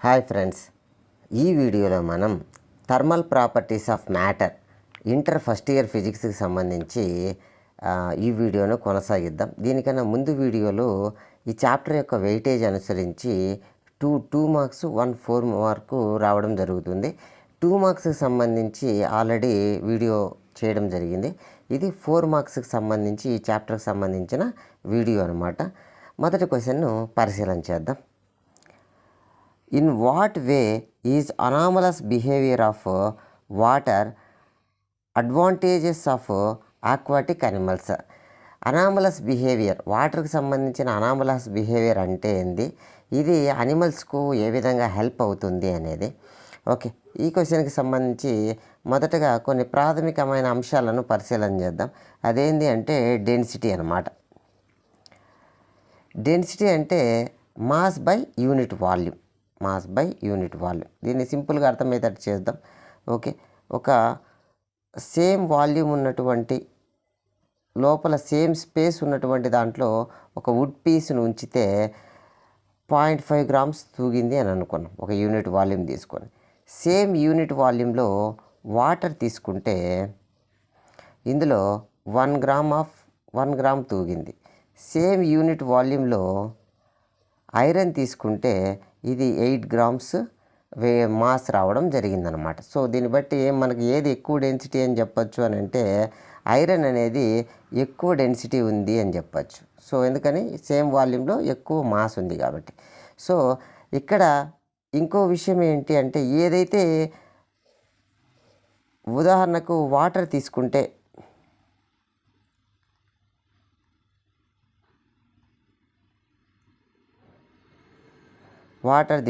Hi friends, ఈ వీడియోలో మనం thermal properties of matter inter first year ఫిజిక్స్కి సంబంధించి ఈ వీడియోను కొనసాగిద్దాం. దీనికన్నా ముందు వీడియోలో ఈ చాప్టర్ యొక్క వెయిటేజ్ అనుసరించి టూ మార్క్స్ 4 మార్కు రావడం జరుగుతుంది. 2 మార్క్స్కి సంబంధించి ఆల్రెడీ వీడియో చేయడం జరిగింది. ఇది 4 మార్క్స్కి సంబంధించి ఈ చాప్టర్కి సంబంధించిన వీడియో అనమాట. మొదటి క్వశ్చన్ను పరిశీలన చేద్దాం. In what way is anomalous behavior of water advantages of aquatic animals? Anomalous behaviour, వాటర్కి సంబంధించిన అనామలస్ బిహేవియర్ అంటే ఏంది, ఇది అనిమల్స్కు ఏ విధంగా హెల్ప్ అవుతుంది అనేది. ఓకే, ఈ క్వశ్చన్కి సంబంధించి మొదటగా కొన్ని ప్రాథమికమైన అంశాలను పరిశీలన చేద్దాం. అదేంటి అంటే డెన్సిటీ అన్నమాట. డెన్సిటీ అంటే మాస్ బై యూనిట్ వాల్యూమ్. దీన్ని సింపుల్గా అర్థమయ్యేటట్టు చేద్దాం. ఓకే, ఒక సేమ్ వాల్యూమ్ ఉన్నటువంటి లోపల సేమ్ స్పేస్ ఉన్నటువంటి దాంట్లో ఒక వుడ్ పీస్ను ఉంచితే 0.5 grams తూగింది అని అనుకున్నాం, ఒక యూనిట్ వాల్యూమ్ తీసుకొని. సేమ్ యూనిట్ వాల్యూమ్లో వాటర్ తీసుకుంటే ఇందులో 1 gram తూగింది. సేమ్ యూనిట్ వాల్యూమ్లో ఐరన్ తీసుకుంటే ఇది 8 grams మాస్ రావడం జరిగిందనమాట. సో దీన్ని బట్టి మనకి ఏది ఎక్కువ డెన్సిటీ అని చెప్పచ్చు అని అంటే ఐరన్ అనేది ఎక్కువ డెన్సిటీ ఉంది అని చెప్పచ్చు. సో ఎందుకని, సేమ్ వాల్యూమ్లో ఎక్కువ మాస్ ఉంది కాబట్టి. సో ఇక్కడ ఇంకో విషయం ఏంటి అంటే, ఏదైతే ఉదాహరణకు వాటర్ తీసుకుంటే వాటర్లో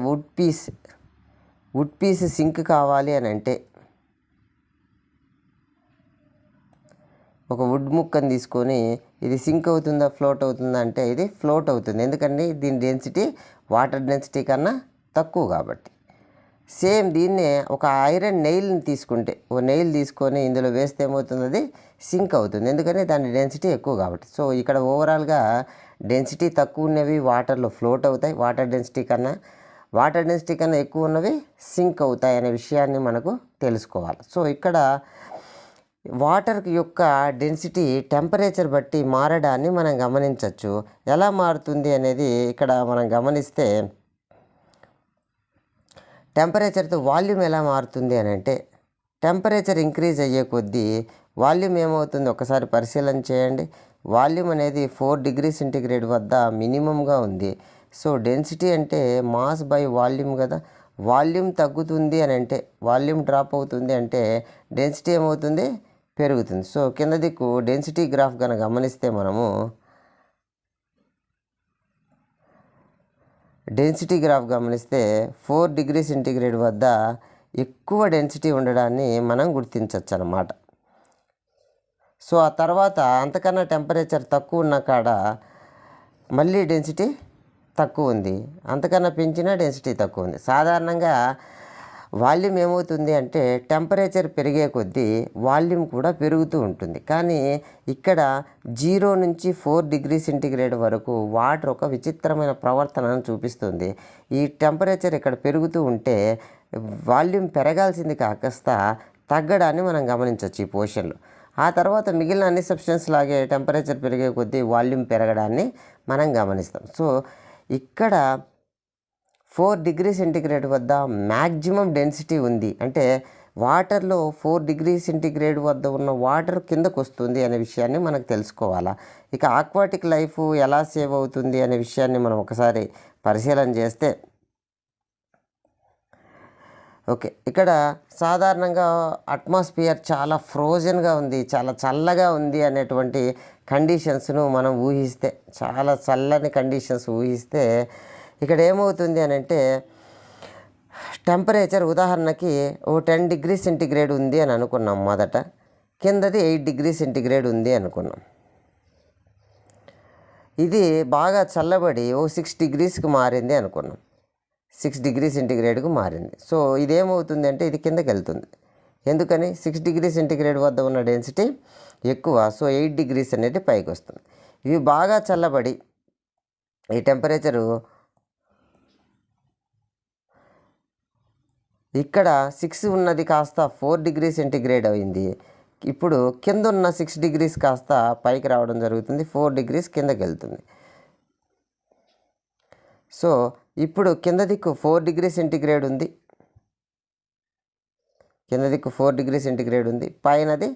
వుడ్ పీస్ సింక్ కావాలి అని అంటే ఒక వుడ్ ముక్కను తీసుకొని ఇది సింక్ అవుతుందా ఫ్లోట్ అవుతుందా అంటే ఇది ఫ్లోట్ అవుతుంది. ఎందుకంటే దీని డెన్సిటీ వాటర్ డెన్సిటీ కన్నా తక్కువ కాబట్టి. సేమ్ దీన్నే ఒక ఐరన్ నెయిల్ని తీసుకుంటే, ఓ నెయిల్ తీసుకొని ఇందులో వేస్తే ఏమవుతుంది, అది సింక్ అవుతుంది. ఎందుకని దాని డెన్సిటీ ఎక్కువ కాబట్టి. సో ఇక్కడ ఓవరాల్గా డెన్సిటీ తక్కువ ఉన్నవి వాటర్లో ఫ్లోట్ అవుతాయి, వాటర్ డెన్సిటీ కన్నా ఎక్కువ ఉన్నవి సింక్ అవుతాయి అనే విషయాన్ని మనకు తెలుసుకోవాలి. సో ఇక్కడ వాటర్ యొక్క డెన్సిటీ టెంపరేచర్ బట్టి మారడాన్ని మనం గమనించవచ్చు. ఎలా మారుతుంది అనేది ఇక్కడ మనం గమనిస్తే, టెంపరేచర్తో వాల్యూమ్ ఎలా మారుతుంది అని అంటే, టెంపరేచర్ ఇంక్రీజ్ అయ్యే కొద్దీ వాల్యూమ్ ఏమవుతుంది ఒకసారి పరిశీలన చేయండి. వాల్యూమ్ అనేది 4 degrees సెంటీగ్రేడ్ వద్ద మినిమంగా ఉంది. సో డెన్సిటీ అంటే మాస్ బై వాల్యూమ్ కదా. వాల్యూమ్ తగ్గుతుంది అని అంటే, వాల్యూమ్ డ్రాప్ అవుతుంది అంటే డెన్సిటీ ఏమవుతుంది, పెరుగుతుంది. సో కింద దిక్కు డెన్సిటీ గ్రాఫ్ కనుక గమనిస్తే మనము డెన్సిటీ గ్రాఫ్ గమనిస్తే 4 degrees సెంటీగ్రేడ్ వద్ద ఎక్కువ డెన్సిటీ ఉండడాన్ని మనం గుర్తించవచ్చు అన్నమాట. సో ఆ తర్వాత అంతకన్నా టెంపరేచర్ తక్కువ ఉన్న కాడ మళ్ళీ డెన్సిటీ తక్కువ ఉంది, అంతకన్నా పెంచిన డెన్సిటీ తక్కువ ఉంది. సాధారణంగా వాల్యూమ్ ఏమవుతుంది అంటే టెంపరేచర్ పెరిగే కొద్దీ వాల్యూమ్ కూడా పెరుగుతూ ఉంటుంది. కానీ ఇక్కడ 0 నుంచి 4 degrees సెంటీగ్రేడ్ వరకు వాటర్ ఒక విచిత్రమైన ప్రవర్తనను చూపిస్తుంది. ఈ టెంపరేచర్ ఇక్కడ పెరుగుతూ ఉంటే వాల్యూమ్ పెరగాల్సింది కాస్త తగ్గడాన్ని మనం గమనించవచ్చు ఈ పోర్షన్లో. ఆ తర్వాత మిగిలిన అన్ని సబ్స్టెన్స్ లాగే టెంపరేచర్ పెరిగే కొద్దీ వాల్యూమ్ పెరగడాన్ని మనం గమనిస్తాం. సో ఇక్కడ 4 degrees సెంటీగ్రేడ్ వద్ద మ్యాక్సిమం డెన్సిటీ ఉంది అంటే వాటర్లో 4 degrees సెంటీగ్రేడ్ వద్ద ఉన్న వాటర్ కిందకు వస్తుంది అనే విషయాన్ని మనకు తెలుసుకోవాలా. ఇక ఆక్వాటిక్ లైఫ్ ఎలా సేవ్ అవుతుంది అనే విషయాన్ని మనం ఒకసారి పరిశీలన చేస్తే, ఓకే, ఇక్కడ సాధారణంగా అట్మాస్ఫియర్ చాలా ఫ్రోజన్గా ఉంది, చాలా చల్లగా ఉంది అనేటువంటి కండిషన్స్ను మనం ఊహిస్తే, చాలా చల్లని కండిషన్స్ ఊహిస్తే ఇక్కడ ఏమవుతుంది అని అంటే, టెంపరేచర్ ఉదాహరణకి 10 degrees సెంటీగ్రేడ్ ఉంది అని అనుకున్నాం మొదట, కిందది 8 degrees సెంటీగ్రేడ్ ఉంది అనుకున్నాం. ఇది బాగా చల్లబడి 6 degreesకి మారింది అనుకున్నాం, 6 degrees సెంటీగ్రేడ్కు మారింది. సో ఇదేమవుతుంది అంటే ఇది కిందకి వెళ్తుంది, ఎందుకని 6 డిగ్రీ సెంటిగ్రేడ్ వద్ద ఉన్న డెన్సిటీ ఎక్కువ. సో 8 డిగ్రీస్ అనేది పైకి వస్తుంది. ఇవి బాగా చల్లబడి ఈ టెంపరేచరు ఇక్కడ 6 ఉన్నది కాస్త 4 డిగ్రీ సెంటిగ్రేడ్ అయింది. ఇప్పుడు కింద ఉన్న 6 డిగ్రీస్ కాస్త పైకి రావడం జరుగుతుంది. 4 డిగ్రీస్ కిందకి వెళ్తుంది. సో ఇప్పుడు కింద దిక్కు 4 డిగ్రీ సెంటిగ్రేడ్ ఉంది. కింద దిక్కు 4 డిగ్రీ సెంటిగ్రేడ్ ఉంది. పైనది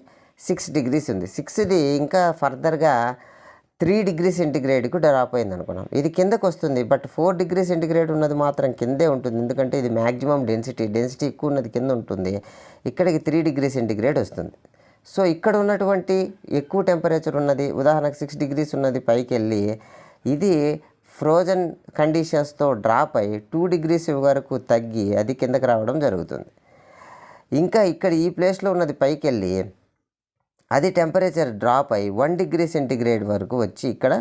6 డిగ్రీస్ ఉంది. 6ది ఇంకా ఫర్దర్గా 3 డిగ్రీ సెంటిగ్రేడ్కు డ్రాప్ అయింది అనుకున్నాం. ఇది కిందకు వస్తుంది. బట్ 4 డిగ్రీ సెంటిగ్రేడ్ ఉన్నది మాత్రం కిందే ఉంటుంది. ఎందుకంటే ఇది మ్యాక్సిమం డెన్సిటీ ఎక్కువ ఉన్నది కింద ఉంటుంది. ఇక్కడికి 3 డిగ్రీ సెంటిగ్రేడ్ వస్తుంది. సో ఇక్కడ ఉన్నటువంటి ఎక్కువ టెంపరేచర్ ఉన్నది, ఉదాహరణకు 6 డిగ్రీస్ ఉన్నది పైకి వెళ్ళి ఇది ఫ్రోజన్ కండిషన్స్తో డ్రాప్ అయ్యి 2 డిగ్రీస్ వరకు తగ్గి అది కిందకి రావడం జరుగుతుంది. ఇంకా ఇక్కడ ఈ ప్లేస్లో ఉన్నది పైకి వెళ్ళి అది టెంపరేచర్ డ్రాప్ అయ్యి 1 డిగ్రీ సెంటిగ్రేడ్ వరకు వచ్చి ఇక్కడ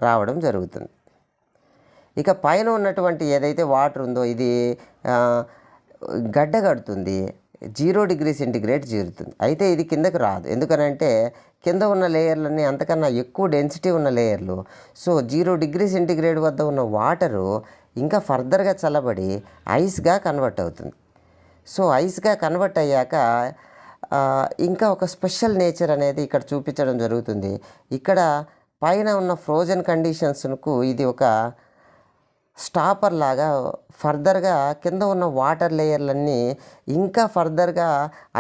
రావడం జరుగుతుంది. ఇక పైన ఉన్నటువంటి ఏదైతే వాటర్ ఉందో ఇది గడ్డ కడుతుంది, 0 డిగ్రీ సెంటిగ్రేడ్ చేరుతుంది. అయితే ఇది కిందకు రాదు. ఎందుకనంటే కింద ఉన్న లేయర్లన్నీ అంతకన్నా ఎక్కువ డెన్సిటీ ఉన్న లేయర్లు. సో 0 డిగ్రీ సెంటిగ్రేడ్ వద్ద ఉన్న వాటరు ఇంకా ఫర్దర్గా చల్లబడి ఐస్గా కన్వర్ట్ అవుతుంది. సో ఐస్గా కన్వర్ట్ అయ్యాక ఇంకా ఒక స్పెషల్ నేచర్ అనేది ఇక్కడ చూపించడం జరుగుతుంది. ఇక్కడ పైన ఉన్న ఫ్రోజన్ కండిషన్స్కు ఇది ఒక స్టాపర్ లాగా ఫర్దర్గా కింద ఉన్న వాటర్ లేయర్లన్నీ ఇంకా ఫర్దర్గా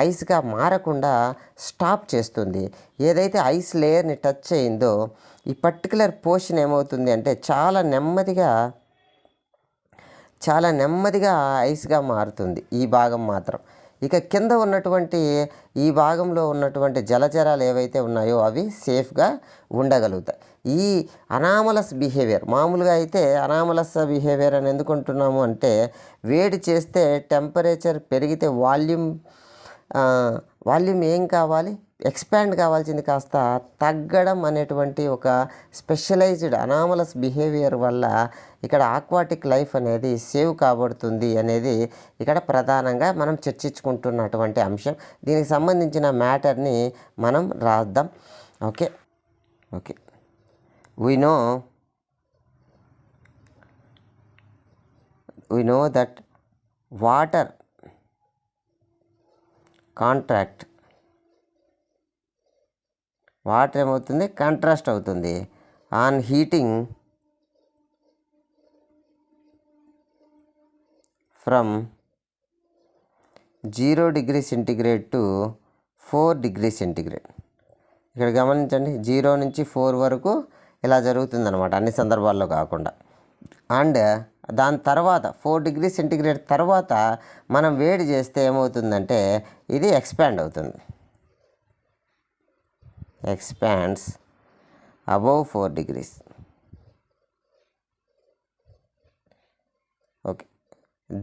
ఐస్గా మారకుండా స్టాప్ చేస్తుంది. ఏదైతే ఐస్ లేయర్ని టచ్ అయిందో ఈ పర్టికులర్ పోర్షన్ ఏమవుతుంది అంటే చాలా నెమ్మదిగా ఐస్గా మారుతుంది ఈ భాగం మాత్రం. ఇక కింద ఉన్నటువంటి ఈ భాగంలో ఉన్నటువంటి జలచరాలు ఏవైతే ఉన్నాయో అవి సేఫ్గా ఉండగలుగుతాయి. ఈ అనామలస్ బిహేవియర్, మామూలుగా అయితే అనామలస్ బిహేవియర్ అని ఎందుకు అంటున్నాము అంటే వేడి చేస్తే టెంపరేచర్ పెరిగితే వాల్యూమ్ ఏం కావాలి, ఎక్స్పాండ్ కావాల్సింది కాస్త తగ్గడం అనేటువంటి ఒక స్పెషలైజ్డ్ అనామలస్ బిహేవియర్ వల్ల ఇక్కడ ఆక్వాటిక్ లైఫ్ అనేది సేవ్ కాబడుతుంది అనేది ఇక్కడ ప్రధానంగా మనం చర్చించుకుంటున్నటువంటి అంశం. దీనికి సంబంధించిన మ్యాటర్ని మనం రాద్దాం. Okay we know that water ఏమవుతుంది, కాంట్రాస్ట్ అవుతుంది on heating from 0 degree centigrade to 4 degree centigrade. ఇక్కడ గమనించండి, 0 నుంచి 4 వరకు ఇలా జరుగుతుందన్నమాట, అన్ని సందర్భాల్లో కాకుండా. అండ్ దాని తర్వాత 4 డిగ్రీ సెంటిగ్రేడ్ తర్వాత మనం వేడి చేస్తే ఏమవుతుందంటే ఇది ఎక్స్పాండ్ అవుతుంది, expands above 4 degrees. Okay,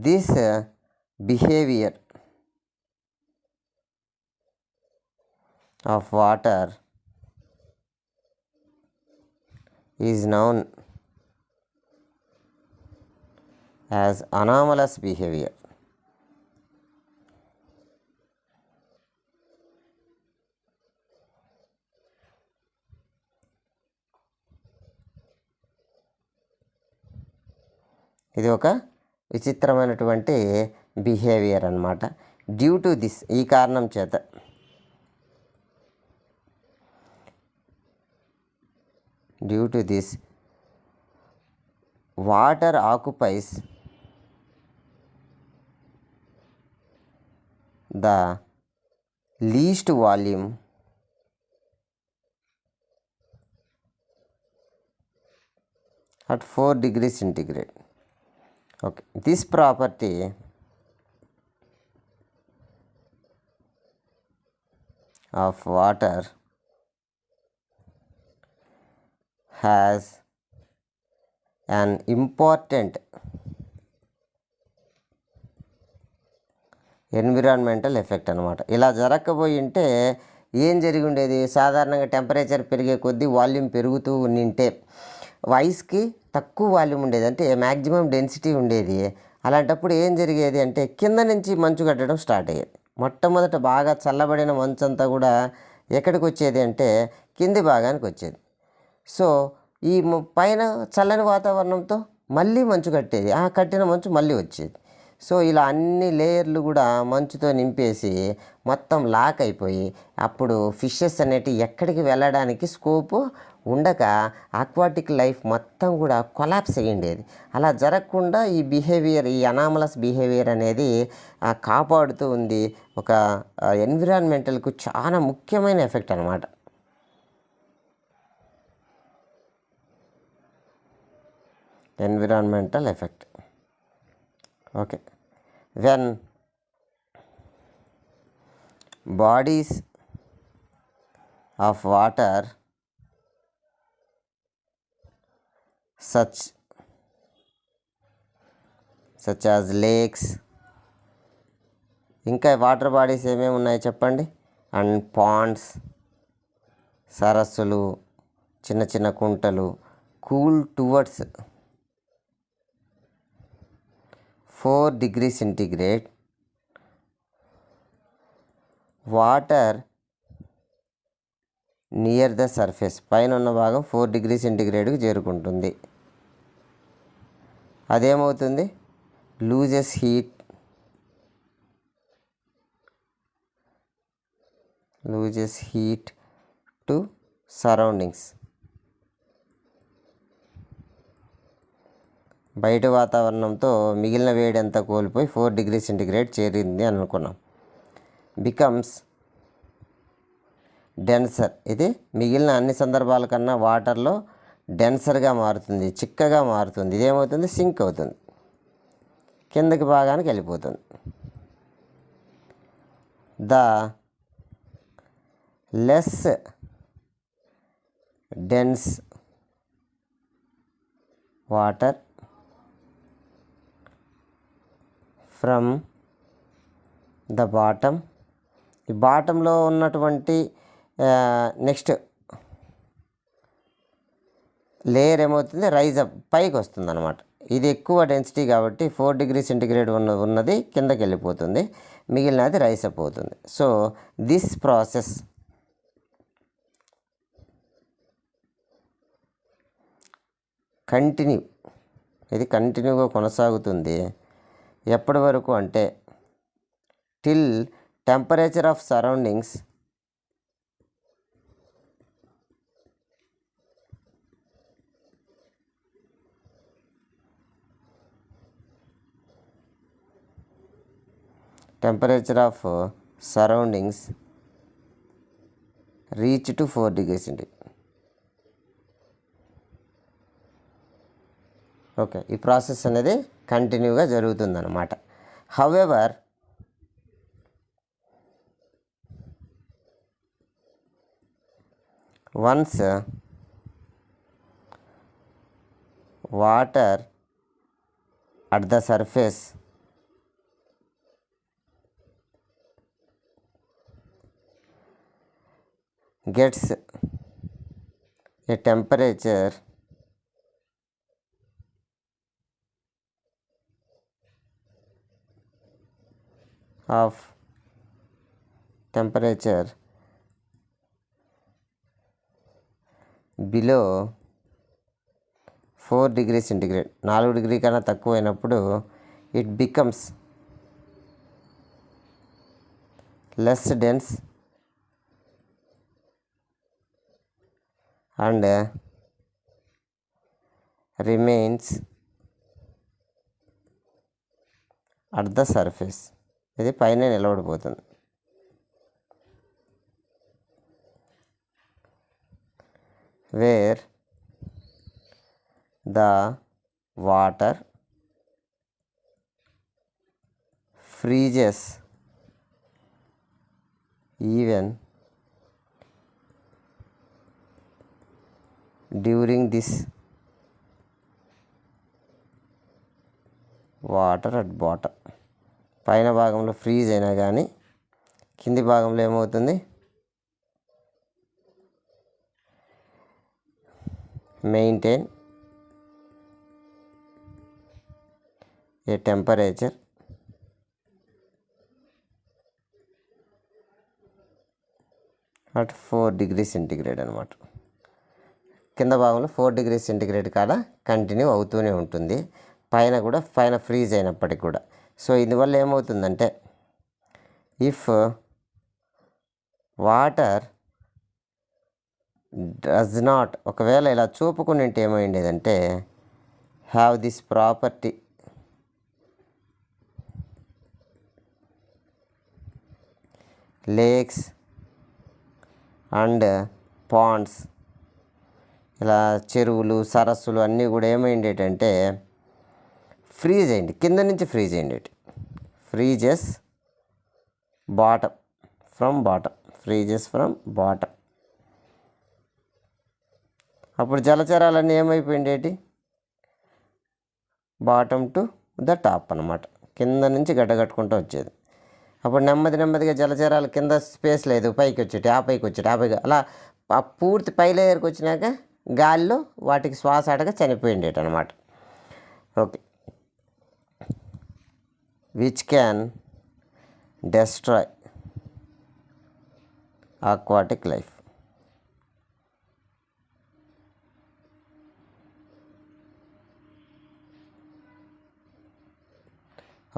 this behaviour of water is known as anomalous behavior. ఇది ఒక విచిత్రమైనటువంటి బిహేవియర్ అన్నమాట. డ్యూ టు దిస్, ఈ కారణం చేత due to this water occupies the least volume at 4 degrees centigrade. Okay, this property of water has an important environmental effect అనమాట. ఇలా జరగకపోయి ఉంటే ఏం జరిగి ఉండేది, సాధారణంగా టెంపరేచర్ పెరిగే కొద్దీ వాల్యూమ్ పెరుగుతూ ఉంటే ఐస్కి తక్కువ వాల్యూమ్ ఉండేది, అంటే మ్యాక్సిమం డెన్సిటీ ఉండేది. అలాంటప్పుడు ఏం జరిగేది అంటే కింద నుంచి మంచు కట్టడం స్టార్ట్ అయ్యేది. మొట్టమొదట బాగా చల్లబడిన మంచు అంతా కూడా ఎక్కడికి వచ్చేది అంటే కింది భాగానికి వచ్చేది. సో ఈ పైన చల్లని వాతావరణంతో మళ్ళీ మంచు కట్టేది, ఆ కట్టిన మంచు మళ్ళీ వచ్చేది. సో ఇలా అన్ని లేయర్లు కూడా మంచుతో నింపేసి మొత్తం లాక్ అయిపోయి అప్పుడు ఫిషెస్ అనేటివి ఎక్కడికి వెళ్ళడానికి స్కోపు ఉండక ఆక్వాటిక్ లైఫ్ మొత్తం కూడా కొలాప్స్ అయ్యిండేది. అలా జరగకుండా ఈ బిహేవియర్, ఈ అనామలస్ బిహేవియర్ అనేది కాపాడుతూ ఉంది. ఒక ఎన్విరాన్మెంటల్కు చాలా ముఖ్యమైన ఎఫెక్ట్ అనమాట. Environmental effect. Okay, when bodies of water such as lakes, ఇంకా వాటర్ బాడీస్ ఏమేమి ఉన్నాయి చెప్పండి, అండ్ పాండ్స్, సరస్సులు, చిన్న చిన్న కుంటలు, cool towards 4 degrees centigrade, water near the surface, పైన ఉన్న భాగం 4 degrees centigradeకి చేరుకుంటుంది. అదేమవుతుంది, లూజెస్ హీట్ టు సరౌండింగ్స్. బయట వాతావరణంతో మిగిలిన వేడి అంతా కోల్పోయి 4 degrees centigrade చేరింది అని అనుకున్నాం. బికమ్స్ డెన్సర్, ఇది మిగిలిన అన్ని సందర్భాల కన్నా వాటర్లో డెన్సర్గా మారుతుంది, చిక్కగా మారుతుంది. ఇదేమవుతుంది, సింక్ అవుతుంది, కిందకి భాగానికి వెళ్ళిపోతుంది. The less dense water from the bottom, ఈ బాటంలో ఉన్నటువంటి నెక్స్ట్ లేయర్ ఏమవుతుంది, రైజ్ అప్, పైకి వస్తుంది అనమాట. ఇది ఎక్కువ డెన్సిటీ కాబట్టి 4 degrees centigrade ఉన్నది కిందకి వెళ్ళిపోతుంది, మిగిలినది రైజ్ అప్ అవుతుంది. సో దిస్ ప్రాసెస్ కంటిన్యూ, ఇది కంటిన్యూగా కొనసాగుతుంది. ఎప్పటి వరకు అంటే till temperature of surroundings reach to 4 degrees centigrade. Okay, ఈ ప్రాసెస్ అనేది కంటిన్యూగా జరుగుతుందన్నమాట. However once water at the surface gets a temperature below 4 degrees centigrade, 4 degree కన్నా తక్కువ అయినప్పుడు it becomes less dense and remains at the surface, ఇది పైన నిలబడిపోతుంది. Where the water freezes even during this water at bottom, పైన భాగంలో freeze అయినా కానీ కింది భాగంలో ఏమవుతుంది, maintain a temperature at 4 degree centigrade అనమాట. కింద భాగంలో 4 డిగ్రీ సెంటిగ్రేడ్ కాడ కంటిన్యూ అవుతూనే ఉంటుంది, పైన ఫ్రీజ్ అయినప్పటికి కూడా. సో ఇందువల్ల ఏమవుతుందంటే ఇఫ్ వాటర్ డస్ నాట్, ఒకవేళ ఇలా చూపుకుని ఉంటే ఏమైండేదంటే have this property, lakes and ponds, ఇలా చెరువులు సరస్సులు అన్నీ కూడా ఏమైండేటంటే ఫ్రీజ్ అయింది, కింద నుంచి ఫ్రీజ్ అయ్యిండేటి. Freezes from bottom. అప్పుడు జలచరాలన్నీ ఏమైపోయిండేటి, బాటమ్ టు ద టాప్ అన్నమాట, కింద నుంచి గడ్డగట్టుకుంటూ వచ్చేది. అప్పుడు నెమ్మదిగా జలచరాలు కింద స్పేస్ లేదు, పైకి వచ్చేటి, ఆ పైకి అలా ఆ పూర్తి పై లేయర్కి వచ్చినాక గాలిలో వాటికి శ్వాస ఆడక చనిపోయిండేటి అనమాట. Okay, which can destroy aquatic life.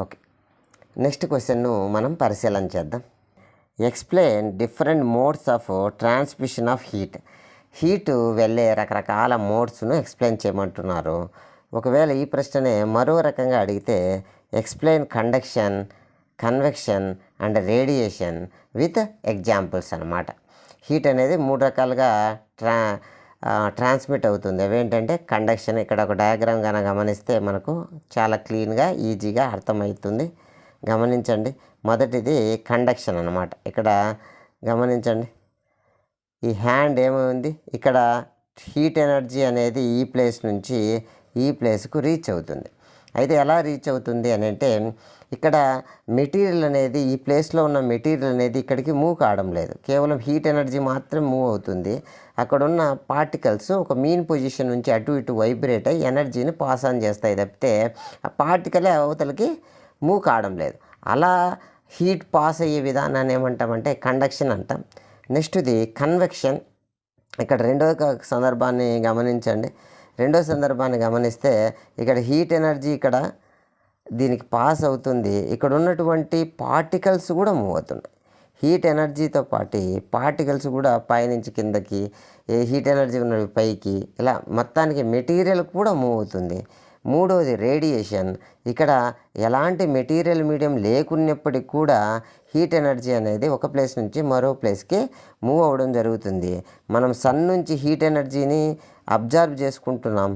Okay, next క్వశ్చన్ను మనం పరిశీలన చేద్దాం. Explain different modes of transmission of heat వెళ్ళే రకరకాల మోడ్స్ను ఎక్స్ప్లెయిన్ చేయమంటున్నారు. ఒకవేళ ఈ ప్రశ్ననే మరో రకంగా అడిగితే explain conduction, convection and radiation with examples అన్నమాట. హీట్ అనేది 3 రకాలుగా ట్రాన్స్మిట్ అవుతుంది. అవేంటంటే కండక్షన్, ఇక్కడ ఒక డయాగ్రామ్ కనుక గమనిస్తే మనకు చాలా క్లీన్గా ఈజీగా అర్థమవుతుంది. గమనించండి, మొదటిది కండక్షన్ అన్నమాట. ఇక్కడ గమనించండి, ఈ హ్యాండ్ ఏమైంది, ఇక్కడ హీట్ ఎనర్జీ అనేది ఈ ప్లేస్ నుంచి ఈ ప్లేస్కు రీచ్ అవుతుంది. అయితే ఎలా రీచ్ అవుతుంది అని అంటే ఇక్కడ మెటీరియల్ అనేది, ఈ ప్లేస్లో ఉన్న మెటీరియల్ అనేది ఇక్కడికి మూవ్ కావడం లేదు, కేవలం హీట్ ఎనర్జీ మాత్రం మూవ్ అవుతుంది. అక్కడ ఉన్న పార్టికల్స్ ఒక మీన్ పొజిషన్ నుంచి అటు ఇటు వైబ్రేట్ అయ్యి ఎనర్జీని పాస్ ఆన్ చేస్తాయి తప్పితే ఆ పార్టికలే అవతలకి మూవ్ కావడం లేదు. అలా హీట్ పాస్ అయ్యే విధానాన్ని ఏమంటామంటే కండక్షన్ అంటాం. నెక్స్ట్ది కన్వెక్షన్. ఇక్కడ సందర్భాన్ని గమనిస్తే ఇక్కడ హీట్ ఎనర్జీ ఇక్కడ దీనికి పాస్ అవుతుంది, ఇక్కడ ఉన్నటువంటి పార్టికల్స్ కూడా మూవ్ అవుతున్నాయి. హీట్ ఎనర్జీతో పాటు పార్టికల్స్ కూడా పైనుంచి కిందకి, హీట్ ఎనర్జీ ఉన్నవి పైకి, ఇలా మొత్తానికి మెటీరియల్ కూడా మూవ్ అవుతుంది. మూడవది రేడియేషన్. ఇక్కడ ఎలాంటి మెటీరియల్ మీడియం లేకున్నప్పటికి కూడా హీట్ ఎనర్జీ అనేది ఒక ప్లేస్ నుంచి మరో ప్లేస్కి మూవ్ అవ్వడం జరుగుతుంది. మనం సన్ నుంచి హీట్ ఎనర్జీని అబ్జర్వ్ చేసుకుంటున్నాం,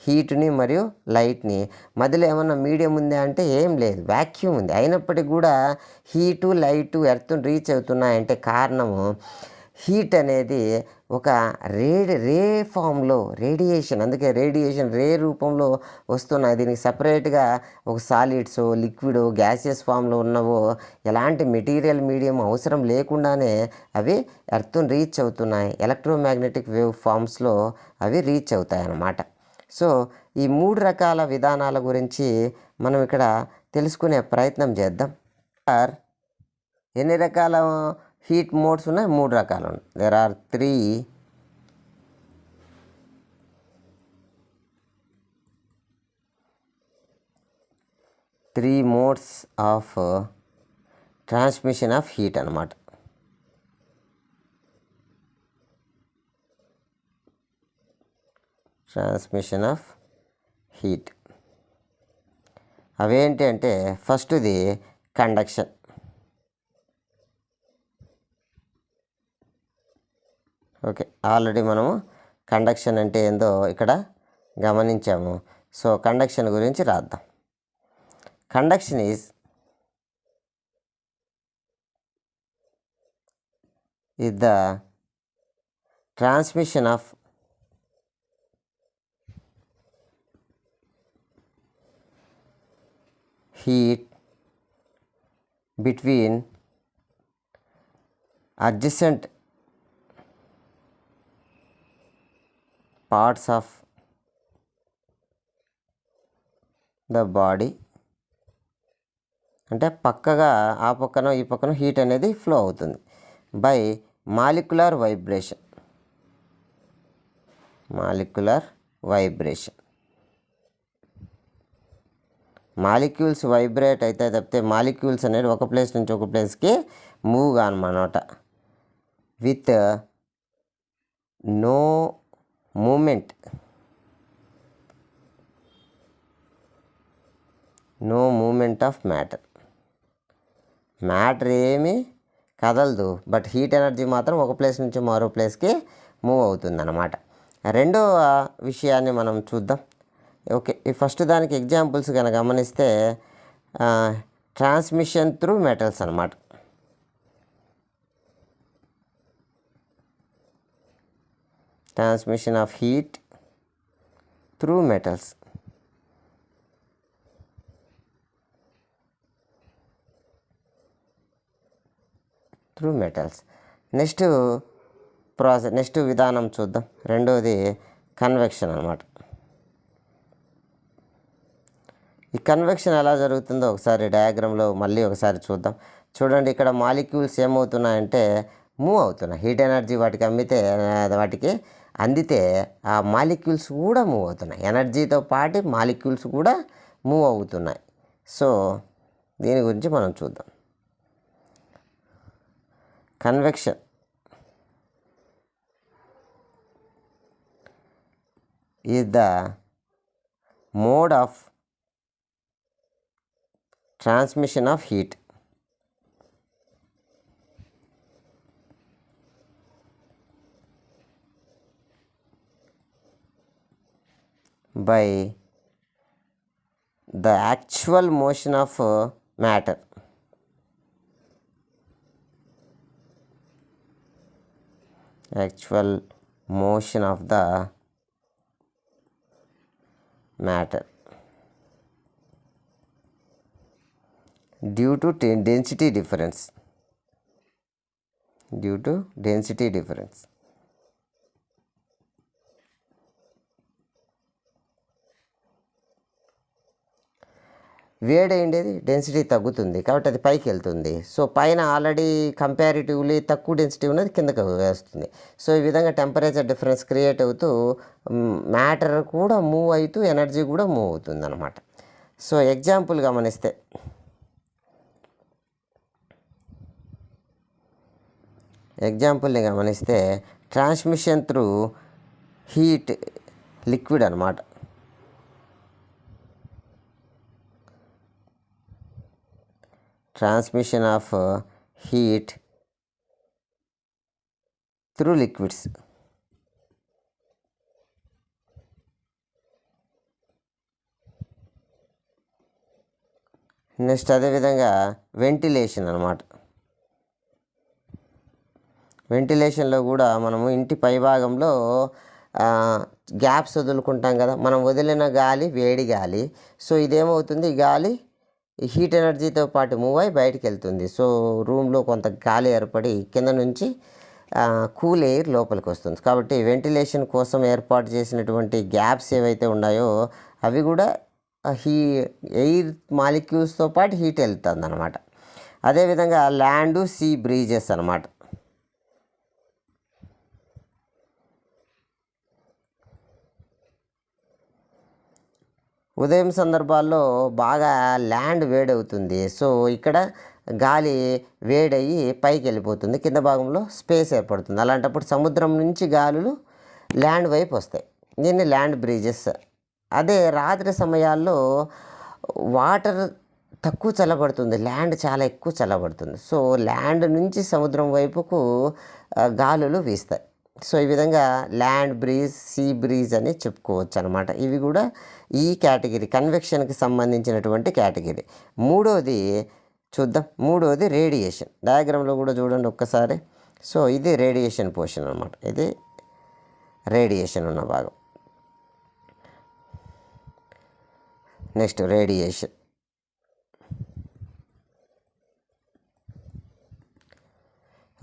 హీట్ని మరియు లైట్ని. మధ్యలో ఏమన్నా మీడియం ఉందా అంటే ఏం లేదు, వ్యాక్యూమ్ ఉంది. అయినప్పటికీ కూడా హీటు లైటు ఎర్త్ని రీచ్ అవుతున్నాయంటే కారణము హీట్ అనేది ఒక రే ఫామ్లో రేడియేషన్, అందుకే రేడియేషన్ రే రూపంలో వస్తున్నాయి. దీనికి సపరేట్గా ఒక సాలిడ్స్, లిక్విడ్, గ్యాసియస్ ఫామ్లో ఉన్నవో ఎలాంటి మెటీరియల్ మీడియం అవసరం లేకుండానే అవి ఎర్త్ని రీచ్ అవుతున్నాయి. ఎలక్ట్రోమాగ్నెటిక్ వేవ్ ఫామ్స్లో అవి రీచ్ అవుతాయి అన్నమాట. సో ఈ 3 రకాల విధానాల గురించి మనం ఇక్కడ తెలుసుకునే ప్రయత్నం చేద్దాం. ఎన్ని రకాల హీట్ మోడ్స్ ఉన్నాయి? 3 రకాలు ఉన్నాయి. There are 3 modes of transmission of heat అన్నమాట. ట్రాన్స్మిషన్ ఆఫ్ హీట్ అవేంటి అంటే ఫస్ట్ది కండక్షన్. ఓకే, ఆల్రెడీ మనము కండక్షన్ అంటే ఏందో ఇక్కడ గమనించాము. సో కండక్షన్ గురించి రాద్దాం. Conduction is the transmission of heat between adjacent parts of the body. అంటే పక్కగా ఆ పక్కన ఈ పక్కన హీట్ అనేది ఫ్లో అవుతుంది by molecular vibration. Molecules vibrate అయితే తప్పితే మాలిక్యూల్స్ అనేది ఒక ప్లేస్ నుంచి ఒక ప్లేస్కి మూవ్ కానమాట. With no movement of matter. Matter ఏమీ కదలదు, బట్ హీట్ ఎనర్జీ మాత్రం ఒక ప్లేస్ నుంచి మరో ప్లేస్కి మూవ్ అవుతుందన్నమాట. రెండవ విషయాన్ని మనం చూద్దాం. ఓకే, ఈ ఫస్ట్ దానికి ఎగ్జాంపుల్స్ కనుక గమనిస్తే ట్రాన్స్మిషన్ త్రూ మెటల్స్ అన్నమాట. Transmission of heat through metals. Next విధానం చూద్దాం. రెండోది కన్వెక్షన్ అన్నమాట. ఈ కన్వెక్షన్ ఎలా జరుగుతుందో ఒకసారి డయాగ్రామ్లో మళ్ళీ ఒకసారి చూద్దాం. చూడండి, ఇక్కడ మాలిక్యూల్స్ ఏమవుతున్నాయంటే మూవ్ అవుతున్నాయి. హీట్ ఎనర్జీ వాటికి అందితే ఆ మాలిక్యూల్స్ కూడా మూవ్ అవుతున్నాయి. ఎనర్జీతో పాటు మాలిక్యూల్స్ కూడా మూవ్ అవుతున్నాయి. సో దీని గురించి మనం చూద్దాం. Convection is the mode of transmission of heat by the actual motion of matter. Actual motion of the matter due to density difference. వేడైండేది డెన్సిటీ తగ్గుతుంది కాబట్టి అది పైకి వెళ్తుంది. సో పైన ఆల్రెడీ కంపారిటివ్లీ తక్కువ డెన్సిటీ ఉన్నది కిందకి వేస్తుంది. సో ఈ విధంగా టెంపరేచర్ డిఫరెన్స్ క్రియేట్ అవుతూ మ్యాటర్ కూడా మూవ్ అవుతూ ఎనర్జీ కూడా మూవ్ అవుతుంది అన్నమాట. సో ఎగ్జాంపుల్ ఎగ్జాంపుల్ని గమనిస్తే ట్రాన్స్మిషన్ త్రూ హీట్ లిక్విడ్ అన్నమాట. Transmission of heat through liquids. Next అదేవిధంగా వెంటిలేషన్ అన్నమాట. వెంటిలేషన్లో కూడా మనము ఇంటి పైభాగంలో గ్యాప్స్ వదులుకుంటాం కదా, మనం వదిలిన గాలి వేడి గాలి. సో ఇదేమవుతుంది, ఈ గాలి హీట్ ఎనర్జీతో పాటు మూవ్ అయ్యి బయటికి వెళ్తుంది. సో రూమ్లో కొంత గాలి ఏర్పడి కింద నుంచి కూల్ ఎయిర్ లోపలికి వస్తుంది. కాబట్టి వెంటిలేషన్ కోసం ఏర్పాటు చేసినటువంటి గ్యాప్స్ ఏవైతే ఉన్నాయో అవి కూడా ఎయిర్ మాలిక్యూల్స్తో పాటు హీట్ వెళ్తుంది అన్నమాట. అదేవిధంగా ల్యాండ్ సీ బ్రీజెస్ అన్నమాట. ఉదయం సందర్భాల్లో బాగా ల్యాండ్ వేడవుతుంది. సో ఇక్కడ గాలి వేడయ్యి పైకి వెళ్ళిపోతుంది, కింద భాగంలో స్పేస్ ఏర్పడుతుంది. అలాంటప్పుడు సముద్రం నుంచి గాలులు ల్యాండ్ వైపు వస్తాయి. దీన్ని ల్యాండ్ బ్రీజెస్. అదే రాత్రి సమయాల్లో వాటర్ తక్కువ చల్లబడుతుంది, ల్యాండ్ చాలా ఎక్కువ చల్లబడుతుంది. సో ల్యాండ్ నుంచి సముద్రం వైపుకు గాలులు వీస్తాయి. సో ఈ విధంగా ల్యాండ్ బ్రీజ్, సీ బ్రీజ్ అని చెప్పుకోవచ్చు అనమాట. ఇవి కూడా ఈ కేటగిరీ కన్వెక్షన్కి సంబంధించినటువంటి కేటగిరీ. మూడోది చూద్దాం. మూడోది రేడియేషన్. డయాగ్రామ్లో కూడా చూడండి ఒక్కసారి. సో ఇది రేడియేషన్ పోర్షన్ అనమాట. ఇది రేడియేషన్ ఉన్న భాగం. Next radiation.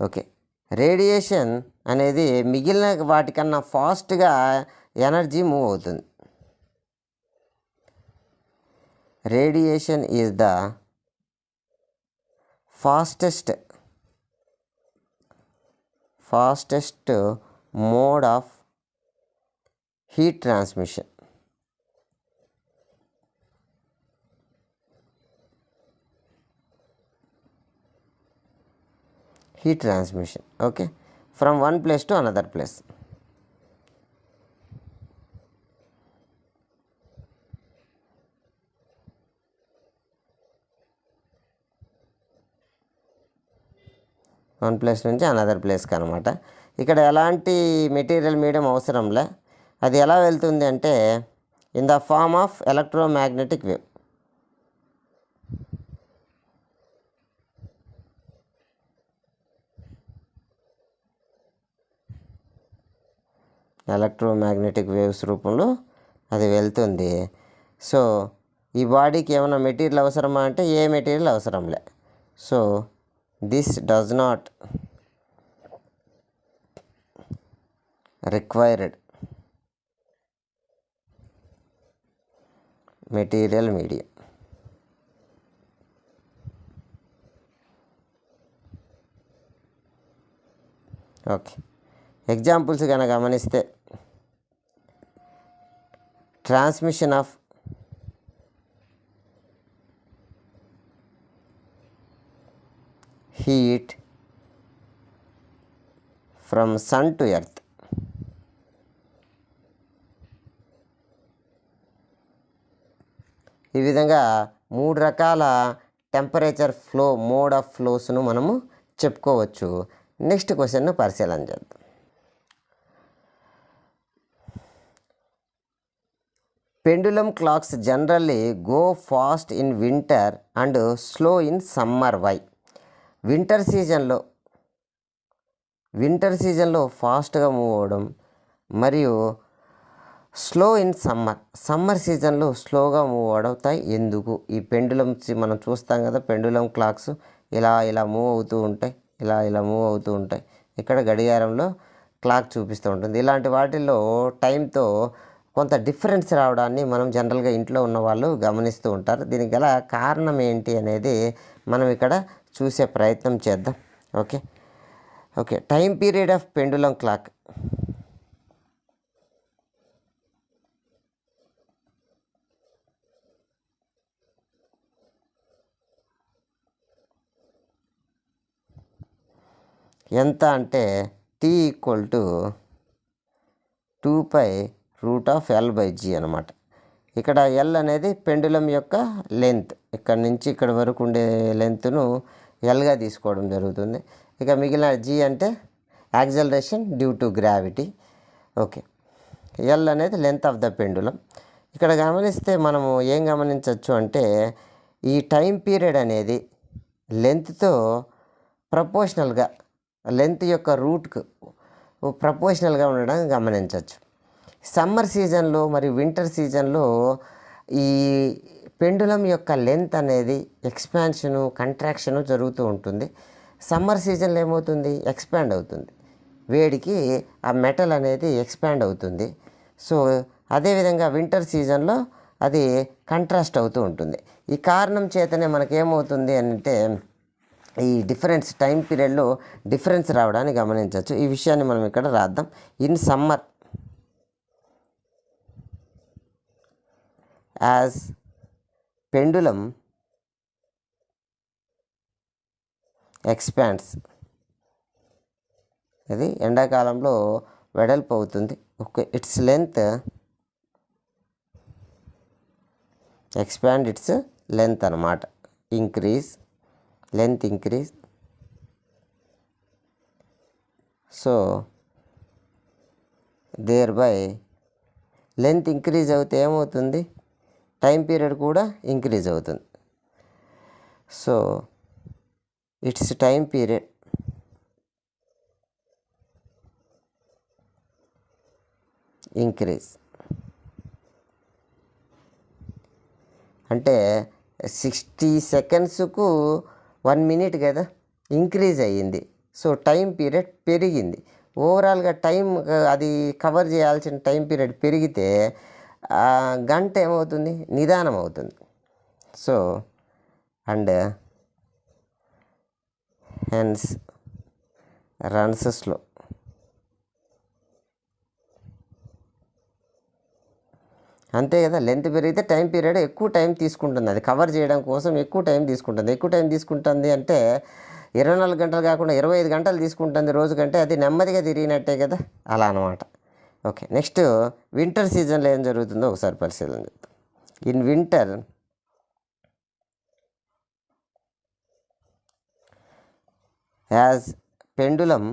ఓకే, రేడియేషన్ అనేది మిగిలిన వాటికన్నా ఫాస్ట్గా ఎనర్జీ మూవ్ అవుతుంది. Radiation is the fastest mode of heat transmission. heat transmission, okay, from one place to another place. One place నుంచి అనదర్ ప్లేస్కి అనమాట. ఇక్కడ ఎలాంటి మెటీరియల్ మీడియం అవసరంలే. అది ఎలా వెళ్తుంది అంటే in the form of electromagnetic wave. Electromagnetic waves రూపంలో అది వెళ్తుంది. సో ఈ బాడీకి ఏమైనా మెటీరియల్ అవసరమా అంటే ఏ మెటీరియల్ అవసరంలే. So this does not required material medium. Okay, examples కనుక గమనిస్తే transmission of heat from sun to earth. ఈ విధంగా 3 రకాల టెంపరేచర్ ఫ్లో మోడ్ ఆఫ్ ఫ్లోస్ను మనము చెప్పుకోవచ్చు. నెక్స్ట్ క్వశ్చన్ను పరిశీలన చేద్దాం. Pendulum clocks generally go fast in winter and slow in summer. Why? Winter సీజన్లో ఫాస్ట్గా మూవ్ అవ్వడం మరియు స్లో ఇన్ సమ్మర్ సీజన్లో స్లోగా మూవ్ అవుతాయి. ఎందుకు? ఈ పెండులం మనం చూస్తాం కదా, పెండులం క్లాక్స్ ఇలా మూవ్ అవుతూ ఉంటాయి, ఇలా మూవ్ అవుతూ ఉంటాయి. ఇక్కడ గడియారంలో క్లాక్ చూపిస్తూ ఉంటుంది. ఇలాంటి వాటిల్లో టైంతో కొంత డిఫరెన్స్ రావడాన్ని మనం జనరల్గా ఇంట్లో ఉన్న వాళ్ళు గమనిస్తూ ఉంటారు. దీనికి గల కారణం ఏంటి అనేది మనం ఇక్కడ చూసే ప్రయత్నం చేద్దాం. Okay, time period of pendulum clock. ఎంత అంటే T = 2π√L/g అనమాట. ఇక్కడ L అనేది పెండులం యొక్క లెంత్, ఇక్కడ నుంచి ఇక్కడ వరకు ఉండే లెంత్ను Lగా తీసుకోవడం జరుగుతుంది. ఇక మిగిలిన G అంటే acceleration due to gravity. Okay, L అనేది లెంత్ ఆఫ్ ద పెండులం. ఇక్కడ గమనిస్తే మనము ఏం గమనించవచ్చు అంటే ఈ టైం పీరియడ్ అనేది లెంత్తో ప్రపోర్షనల్గా, లెంత్ యొక్క రూట్కు ప్రపోర్షనల్గా ఉండడం గమనించవచ్చు. సమ్మర్ సీజన్లో మరియు వింటర్ సీజన్లో ఈ పెండులం యొక్క లెంత్ అనేది ఎక్స్పాన్షను కంట్రాక్షను జరుగుతూ ఉంటుంది. సమ్మర్ సీజన్లో ఏమవుతుంది? ఎక్స్పాండ్ అవుతుంది. వేడికి ఆ మెటల్ అనేది ఎక్స్పాండ్ అవుతుంది. సో అదేవిధంగా వింటర్ సీజన్లో అది కంట్రాస్ట్ అవుతూ ఉంటుంది. ఈ కారణం చేతనే మనకేమవుతుంది అంటే ఈ డిఫరెన్స్ టైం పీరియడ్లో డిఫరెన్స్ రావడాన్ని గమనించవచ్చు. ఈ విషయాన్ని మనం ఇక్కడ రాద్దాం. In summer as pendulum expands, ఇది ఎండాకాలంలో వెడల్పు అవుతుంది. Okay, its length expand its length అన్నమాట. Length increase. So thereby length increase అవుతే ఏమవుతుంది? టైం పీరియడ్ కూడా ఇంక్రీజ్ అవుతుంది. So its time period increase. అంటే 60 సెకండ్స్కు 1 మినిట్ కదా ఇంక్రీజ్ అయ్యింది. సో టైం పీరియడ్ పెరిగింది. ఓవరాల్గా టైం అది కవర్ చేయాల్సిన టైం పీరియడ్ పెరిగితే గంట ఏమవుతుంది? నిదానం అవుతుంది. So and hence runs slow. అంతే కదా, లెంత్ పెరిగితే టైం పీరియడ్ ఎక్కువ టైం తీసుకుంటుంది, అది కవర్ చేయడం కోసం ఎక్కువ టైం తీసుకుంటుంది. ఎక్కువ టైం తీసుకుంటుంది అంటే 24 గంటలు కాకుండా 25 గంటలు తీసుకుంటుంది రోజుకంటే, అది నెమ్మదిగా తిరిగినట్టే కదా, అలా అనమాట. ఓకే, నెక్స్ట్ వింటర్ సీజన్లో ఏం జరుగుతుందో ఒకసారి పరిశీలన చేద్దాం. In winter as pendulum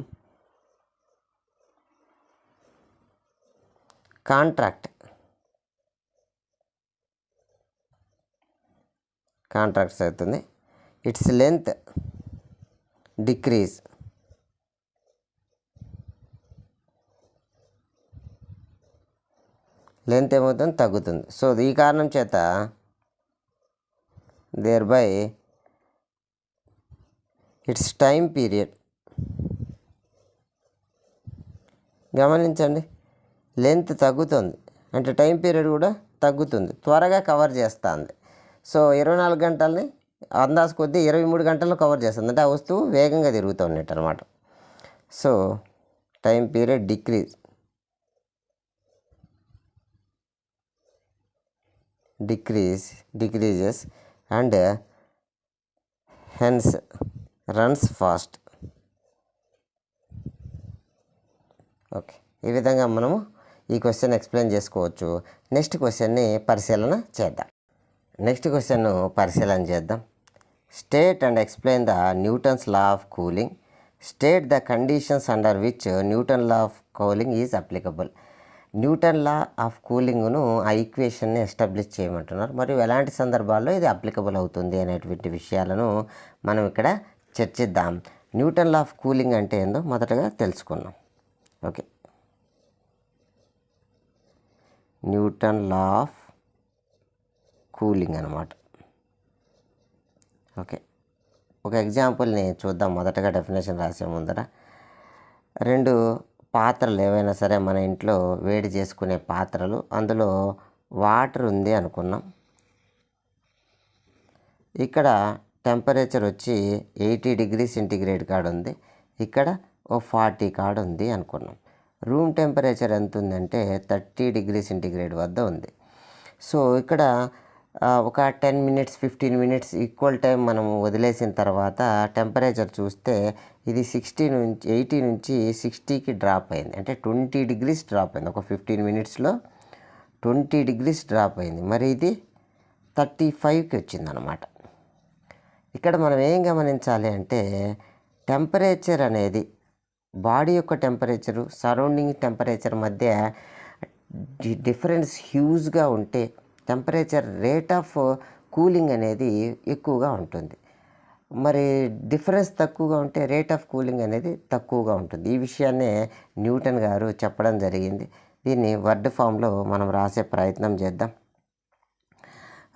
contracts అవుతుంది, ఇట్స్ లెంత్ డిక్రీజ్, లెంత్ ఏమవుతుంది, తగ్గుతుంది. సో ఈ కారణం చేత there by its time period, గమనించండి, లెంత్ తగ్గుతుంది అంటే టైం పీరియడ్ కూడా తగ్గుతుంది, త్వరగా కవర్ చేస్తుంది. సో 24 గంటలని అందాజు కొద్దీ 23 గంటల్లో కవర్ చేస్తుంది, అంటే ఆ వస్తువు వేగంగా తిరుగుతూ ఉన్నట్టు అనమాట. So time period decreases and hence runs fast. Okay, ఈ విధంగా మనము ఈ క్వశ్చన్ ఎక్స్ప్లెయిన్ చేసుకోవచ్చు. నెక్స్ట్ క్వశ్చన్ని పరిశీలన చేద్దాం. State and explain the Newton's law of cooling. State the conditions under which Newton law of cooling is applicable. న్యూటన్ లా ఆఫ్ కూలింగ్ను ఆ ఈక్వేషన్ని ఎస్టాబ్లిష్ చేయమంటున్నారు, మరియు ఎలాంటి సందర్భాల్లో ఇది అప్లికబుల్ అవుతుంది అనేటువంటి విషయాలను మనం ఇక్కడ చర్చిద్దాం. న్యూటన్ లా ఆఫ్ కూలింగ్ అంటే ఏందో మొదటగా తెలుసుకున్నాం. Okay, Newton law of cooling అనమాట. ఓకే, ఒక ఎగ్జాంపుల్ని చూద్దాం. మొదటగా డెఫినేషన్ రాసే ముందర 2 పాత్రలు ఏవైనా సరే మన ఇంట్లో వేడి చేసుకునే పాత్రలు, అందులో వాటర్ ఉంది అనుకున్నాం. ఇక్కడ టెంపరేచర్ వచ్చి 80 డిగ్రీ సెంటీగ్రేడ్ కాడ ఉంది, ఇక్కడ 40 కాడ ఉంది అనుకున్నాం. రూమ్ టెంపరేచర్ ఎంత ఉందంటే 30 డిగ్రీ సెంటీగ్రేడ్ వద్ద ఉంది. సో ఇక్కడ ఒక 10 మినిట్స్ 15 మినిట్స్ ఈక్వల్ టైం మనము వదిలేసిన తర్వాత టెంపరేచర్ చూస్తే ఇది 80 నుంచి 60కి డ్రాప్ అయింది, అంటే 20 డిగ్రీస్ డ్రాప్ అయింది. ఒక 15 మినిట్స్లో 20 డిగ్రీస్ డ్రాప్ అయింది. మరి ఇది 35కి వచ్చిందనమాట. ఇక్కడ మనం ఏం గమనించాలి అంటే టెంపరేచర్ అనేది బాడీ యొక్క టెంపరేచరు సరౌండింగ్ టెంపరేచర్ మధ్య డిఫరెన్స్ హ్యూజ్గా ఉంటే టెంపరేచర్ రేట్ ఆఫ్ కూలింగ్ అనేది ఎక్కువగా ఉంటుంది. మరి డిఫరెన్స్ తక్కువగా ఉంటే రేట్ ఆఫ్ కూలింగ్ అనేది తక్కువగా ఉంటుంది. ఈ విషయాన్నే న్యూటన్ గారు చెప్పడం జరిగింది. దీన్ని వర్డ్ ఫామ్లో మనం రాసే ప్రయత్నం చేద్దాం.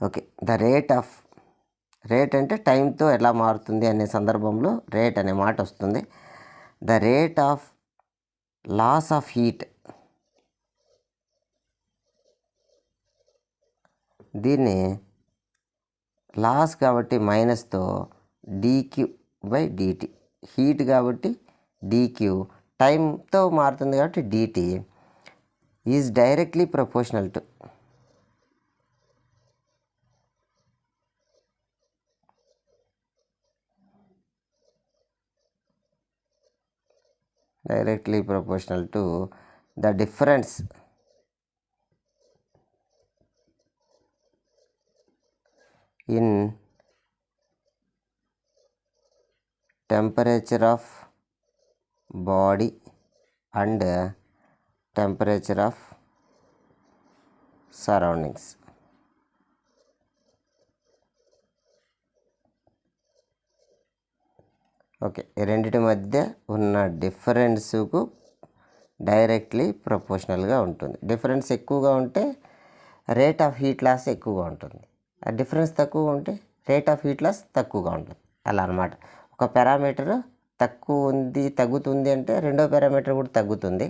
ఓకే, ద రేట్ అంటే టైంతో ఎలా మారుతుంది అనే సందర్భంలో రేట్ అనే మాట వస్తుంది. The rate of loss of heat, దీన్ని లాస్ కాబట్టి మైనస్తో dQ/dt, హీట్ కాబట్టి dQ, టైంతో మారుతుంది కాబట్టి dt is directly proportional to the difference in temperature of body and temperature of surroundings. Okay, రెండిటి మధ్య ఉన్న డిఫరెన్స్కు డైరెక్ట్లీ ప్రపోర్షనల్గా ఉంటుంది. డిఫరెన్స్ ఎక్కువగా ఉంటే రేట్ ఆఫ్ హీట్ లాస్ ఎక్కువగా ఉంటుంది, ఆ డిఫరెన్స్ తక్కువగా ఉంటే రేట్ ఆఫ్ హీట్ లాస్ తక్కువగా ఉంటుంది. అలా అనమాట. ఒక పారామీటర్ తగ్గుతుంది అంటే రెండో పారామీటర్ కూడా తగ్గుతుంది,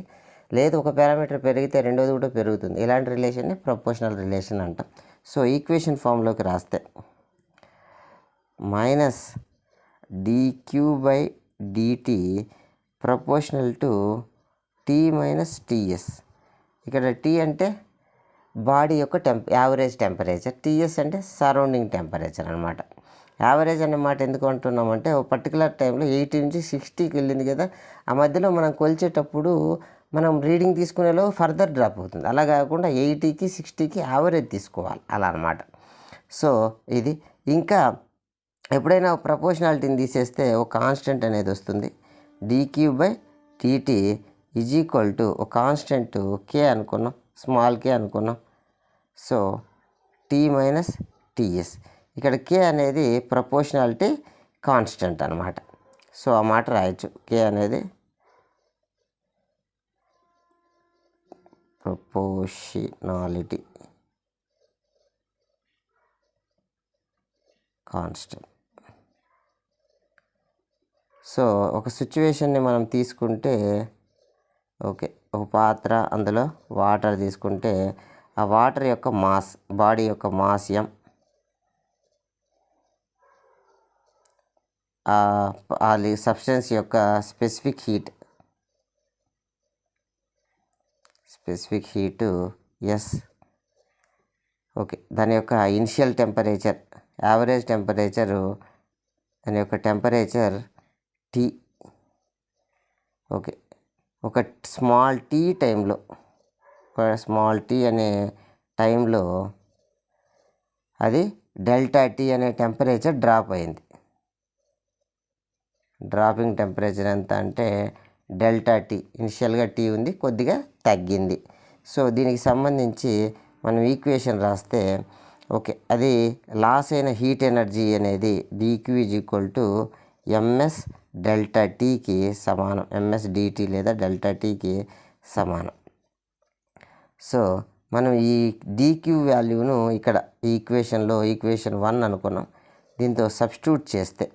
లేదు ఒక పారామీటర్ పెరిగితే రెండోది కూడా పెరుగుతుంది. ఇలాంటి రిలేషన్ని ప్రపోర్షనల్ రిలేషన్ అంటాం. సో ఈక్వేషన్ ఫామ్లోకి రాస్తే minus dQ/dt proportional to T - TS. ఇక్కడ T అంటే బాడీ యొక్క యావరేజ్ టెంపరేచర్, టీఎస్ అంటే సరౌండింగ్ టెంపరేచర్ అనమాట. యావరేజ్ అన్నమాట ఎందుకు అంటున్నామంటే ఒక పర్టికులర్ టైంలో 80 నుంచి 60కి వెళ్ళింది కదా, ఆ మధ్యలో మనం కొలిచేటప్పుడు మనం రీడింగ్ తీసుకునేలో ఫర్దర్ డ్రాప్ అవుతుంది. అలా కాకుండా 80కి 60కి యావరేజ్ తీసుకోవాలి అలా అనమాట. సో ఇది ఇంకా ఎప్పుడైనా ప్రపోర్షనాలిటీని తీసేస్తే ఒక కాన్స్టెంట్ అనేది వస్తుంది. dq/dt ఈజ్ ఈక్వల్ టు ఒక కాన్స్టెంట్ కే అనుకున్నాం, స్మాల్ కే అనుకున్నాం. సో t మైనస్ టీఎస్, ఇక్కడ కే అనేది ప్రపోర్షనాలిటీ కాన్స్టెంట్ అనమాట. సో ఆ మాట రాయొచ్చు, కే అనేది ప్రపోర్షనాలిటీ కాన్స్టెంట్. సో ఒక సిచ్యువేషన్ని మనం తీసుకుంటే, ఓకే, ఒక పాత్ర, అందులో వాటర్ తీసుకుంటే ఆ వాటర్ యొక్క మాస్, బాడీ యొక్క మాస్ m, ఆ సబ్స్టెన్స్ యొక్క స్పెసిఫిక్ హీటు ఎస్. ఓకే, దాని యొక్క ఇనిషియల్ టెంపరేచర్, యావరేజ్ టెంపరేచరు, దాని యొక్క టెంపరేచర్ టీ. ఓకే, ఒక స్మాల్ టీ టైంలో, ఒక స్మాల్ టీ అనే టైంలో అది డెల్టా టీ అనే టెంపరేచర్ డ్రాప్ అయింది. డ్రాపింగ్ టెంపరేచర్ ఎంత అంటే డెల్టా టీ, ఇనిషియల్గా టీ ఉంది, కొద్దిగా తగ్గింది. సో దీనికి సంబంధించి మనం ఈక్వేషన్ రాస్తే, ఓకే, అది లాస్ అయిన హీట్ ఎనర్జీ అనేది dq is equal to MS delta టీకి సమానం, ఎంఎస్ డిటీ లేదా డెల్టా టీకి సమానం. సో మనం ఈ dq వాల్యూను ఇక్కడ ఈ ఈక్వేషన్లో ఈక్వేషన్ 1 అనుకున్నాం, దీంతో సబ్స్టిట్యూట్ చేస్తే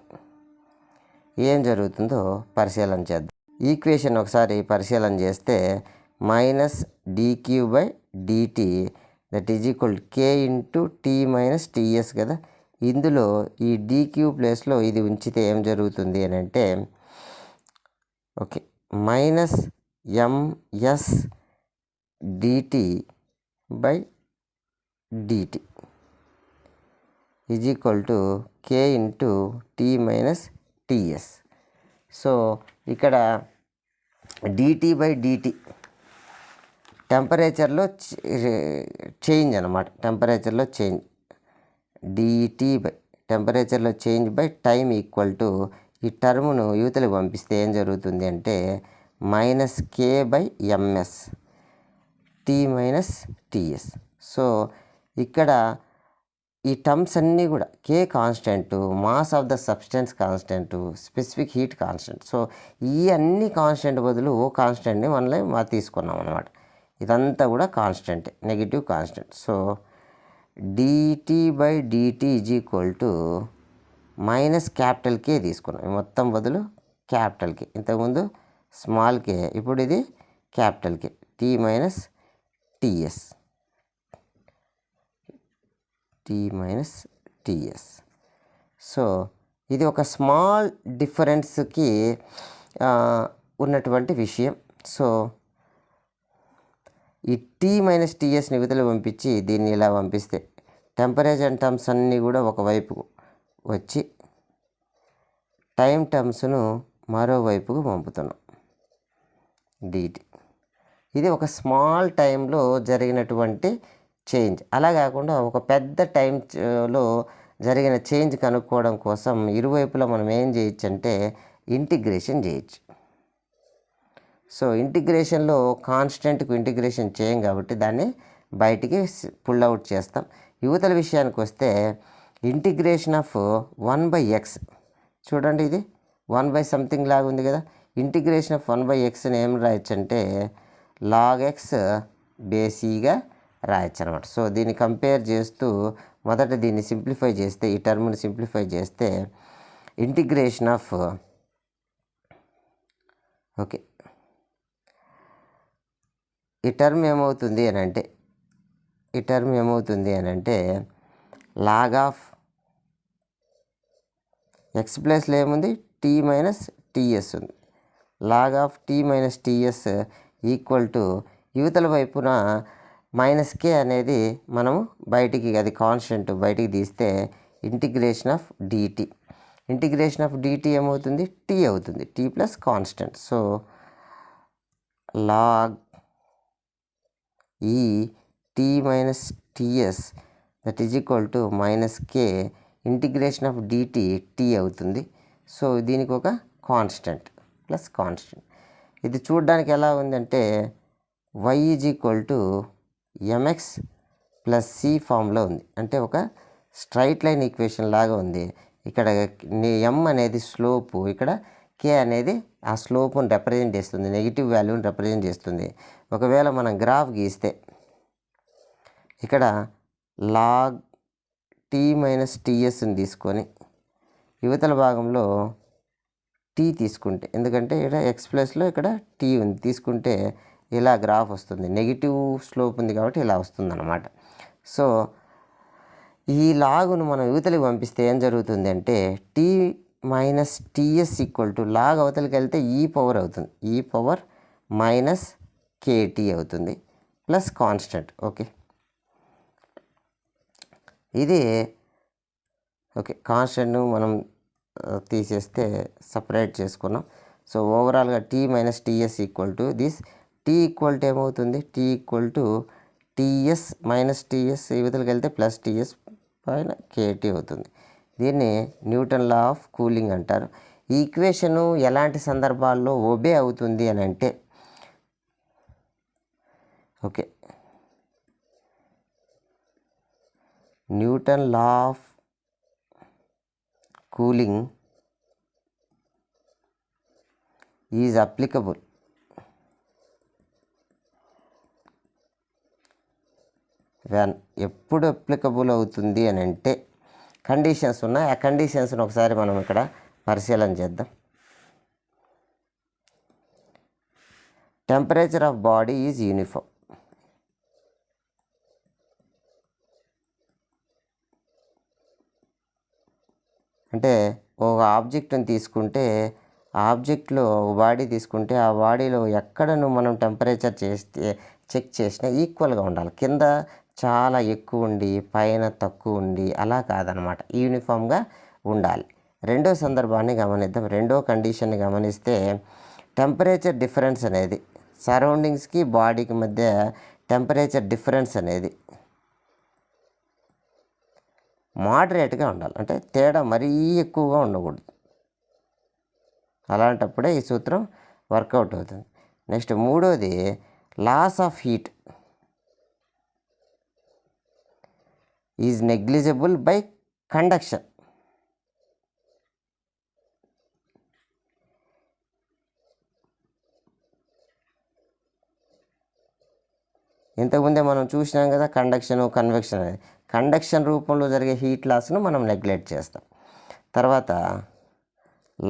ఏం జరుగుతుందో పరిశీలన చేద్దాం. ఈక్వేషన్ ఒకసారి పరిశీలన చేస్తే minus dq/dt that is equal K into T minus TS కదా. ఇందులో ఈ dq ప్లేస్లో ఇది ఉంచితే ఏం జరుగుతుంది అని అంటే, okay, minus MS dt/dt is equal to K into T minus TS. So ఇక్కడ dt/dt టెంపరేచర్లో చేంజ్ అనమాట, టెంపరేచర్లో చేంజ్, టెంపరేచర్లో change by time equal to ఈ టర్మును యువతలకు పంపిస్తే ఏం జరుగుతుంది అంటే మైనస్ k/ms టీ మైనస్ టీఎస్. సో ఇక్కడ ఈ టర్మ్స్ అన్నీ కూడా K constant, mass of the substance constant, specific heat constant. So ఈ అన్ని కాన్స్టెంట్ బదులు ఓ కాన్స్టెంట్ని మనం తీసుకున్నాం అనమాట. ఇదంతా కూడా constant, negative constant. So dt/dt is equal to minus capital K తీసుకున్నాం, మొత్తం బదులు క్యాపిటల్ కే, ఇంతకుముందు స్మాల్ కే, ఇప్పుడు ఇది capital K, T minus TS, T minus TS. So ఇది ఒక స్మాల్ డిఫరెన్స్కి ఉన్నటువంటి విషయం. సో ఈ టీ మైనస్ టీఎస్ని విధులు పంపించి దీన్ని ఇలా పంపిస్తే టెంపరేచర్ టర్మ్స్ అన్నీ కూడా ఒకవైపు వచ్చి టైం టర్మ్స్ను మరోవైపుకు పంపుతున్నాం డిటి. ఇది ఒక స్మాల్ టైంలో జరిగినటువంటి చేంజ్. అలా కాకుండా ఒక పెద్ద టైంలో జరిగిన చేంజ్ కనుక్కోవడం కోసం ఇరువైపులా మనం ఏం చేయొచ్చు అంటే ఇంటిగ్రేషన్ చేయొచ్చు. సో ఇంటిగ్రేషన్లో కాన్స్టెంట్కు ఇంటిగ్రేషన్ చేయం కాబట్టి దాన్ని బయటికి పుల్ అవుట్ చేస్తాం. యువతల విషయానికి వస్తే ఇంటిగ్రేషన్ ఆఫ్ 1/x, చూడండి ఇది 1 సంథింగ్ లాగా ఉంది కదా. ఇంటిగ్రేషన్ ఆఫ్ 1/xని ఏం రాయొచ్చు అంటే log x బేసీగా రాయొచ్చు అనమాట. సో దీన్ని కంపేర్ చేస్తూ మొదట దీన్ని సింప్లిఫై చేస్తే, ఈ టర్మ్ని సింప్లిఫై చేస్తే ఇంటిగ్రేషన్ ఆఫ్, ఓకే, ఈ టర్మ్ ఏమవుతుంది అని అంటే లాగ్ ఆఫ్ ఎక్స్ ప్లేస్లో ఏముంది టీ మైనస్ టీఎస్ ఉంది. Log of T minus TS equal to యువతల వైపున మైనస్ కే అనేది మనము బయటికి, అది కాన్స్టెంట్ బయటికి తీస్తే integration of DT. Integration of DT ఏమవుతుంది? టీ అవుతుంది, T plus constant. So log e T minus TS that is equal to minus K integration of DT T అవుతుంది. సో దీనికి ఒక కాన్స్టెంట్ ప్లస్ కాన్స్టెంట్. ఇది చూడడానికి ఎలా ఉందంటే y is equal to MX plus C ఫామ్లో ఉంది. అంటే ఒక స్ట్రైట్ లైన్ ఈక్వేషన్ లాగా ఉంది. ఇక్కడ ఎం అనేది స్లోపు, ఇక్కడ కే అనేది ఆ స్లోప్ని రిప్రజెంట్ చేస్తుంది, నెగిటివ్ వాల్యూని రిప్రజెంట్ చేస్తుంది. ఒకవేళ మనం గ్రాఫ్ గీస్తే ఇక్కడ లాగ్ టీ మైనస్ టీఎస్ని తీసుకొని యువతల భాగంలో టీ తీసుకుంటే, ఎందుకంటే ఇక్కడ ఎక్స్ ప్లస్లో ఇక్కడ టీ ఉంది, తీసుకుంటే ఇలా గ్రాఫ్ వస్తుంది. నెగిటివ్ స్లోప్ ఉంది కాబట్టి ఇలా వస్తుంది అన్నమాట. సో ఈ లాగును మనం యువతలకి పంపిస్తే ఏం జరుగుతుంది అంటే T minus TS equal to log అవతలకి వెళ్తే ఈ పవర్ అవుతుంది, ఈ పవర్ మైనస్ కేటీ అవుతుంది ప్లస్ కాన్స్టెంట్. ఓకే, ఇది ఓకే. కాన్స్టెంట్ను మనం తీసేస్తే సపరేట్ చేసుకున్నాం. సో ఓవరాల్గా T minus TS equal to this. T equal to ఏమవుతుంది? T equal to TS minus TS ఇవతలకి వెళ్తే ప్లస్ టీఎస్ పైన కేటీ అవుతుంది. దీన్ని న్యూటన్ లా ఆఫ్ కూలింగ్ అంటారు. ఈ ఈక్వేషను ఎలాంటి సందర్భాల్లో ఒబే అవుతుంది అని అంటే, okay, Newton law of cooling is applicable when. ఎప్పుడు అప్లికబుల్ అవుతుంది అని అంటే కండిషన్స్ ఉన్నాయి. ఆ కండిషన్స్ని ఒకసారి మనం ఇక్కడ పరిశీలన చేద్దాం. Temperature of body is uniform. అంటే ఒక ఆబ్జెక్ట్ని తీసుకుంటే ఆబ్జెక్ట్లో బాడీ తీసుకుంటే ఆ బాడీలో ఎక్కడను మనం టెంపరేచర్ చెక్ చేసినా ఈక్వల్గా ఉండాలి. కింద చాలా ఎక్కువ ఉండి పైన తక్కువ ఉండి అలా కాదనమాట, యూనిఫామ్గా ఉండాలి. రెండో సందర్భాన్ని గమనిద్దాం. రెండో కండిషన్ని గమనిస్తే టెంపరేచర్ డిఫరెన్స్ అనేది సరౌండింగ్స్కి బాడీకి మధ్య టెంపరేచర్ డిఫరెన్స్ అనేది మోడరేట్గా ఉండాలి. అంటే తేడా మరీ ఎక్కువగా ఉండకూడదు. అలాంటప్పుడే ఈ సూత్రం వర్కౌట్ అవుతుంది. నెక్స్ట్ మూడోది loss of heat is negligible by conduction. ఇంతకుముందే మనం చూసినాం కదా కండక్షన్ కన్వెక్షన్ అనేది. కండక్షన్ రూపంలో జరిగే హీట్ లాస్ను మనం నెగ్లెక్ట్ చేస్తాం. తర్వాత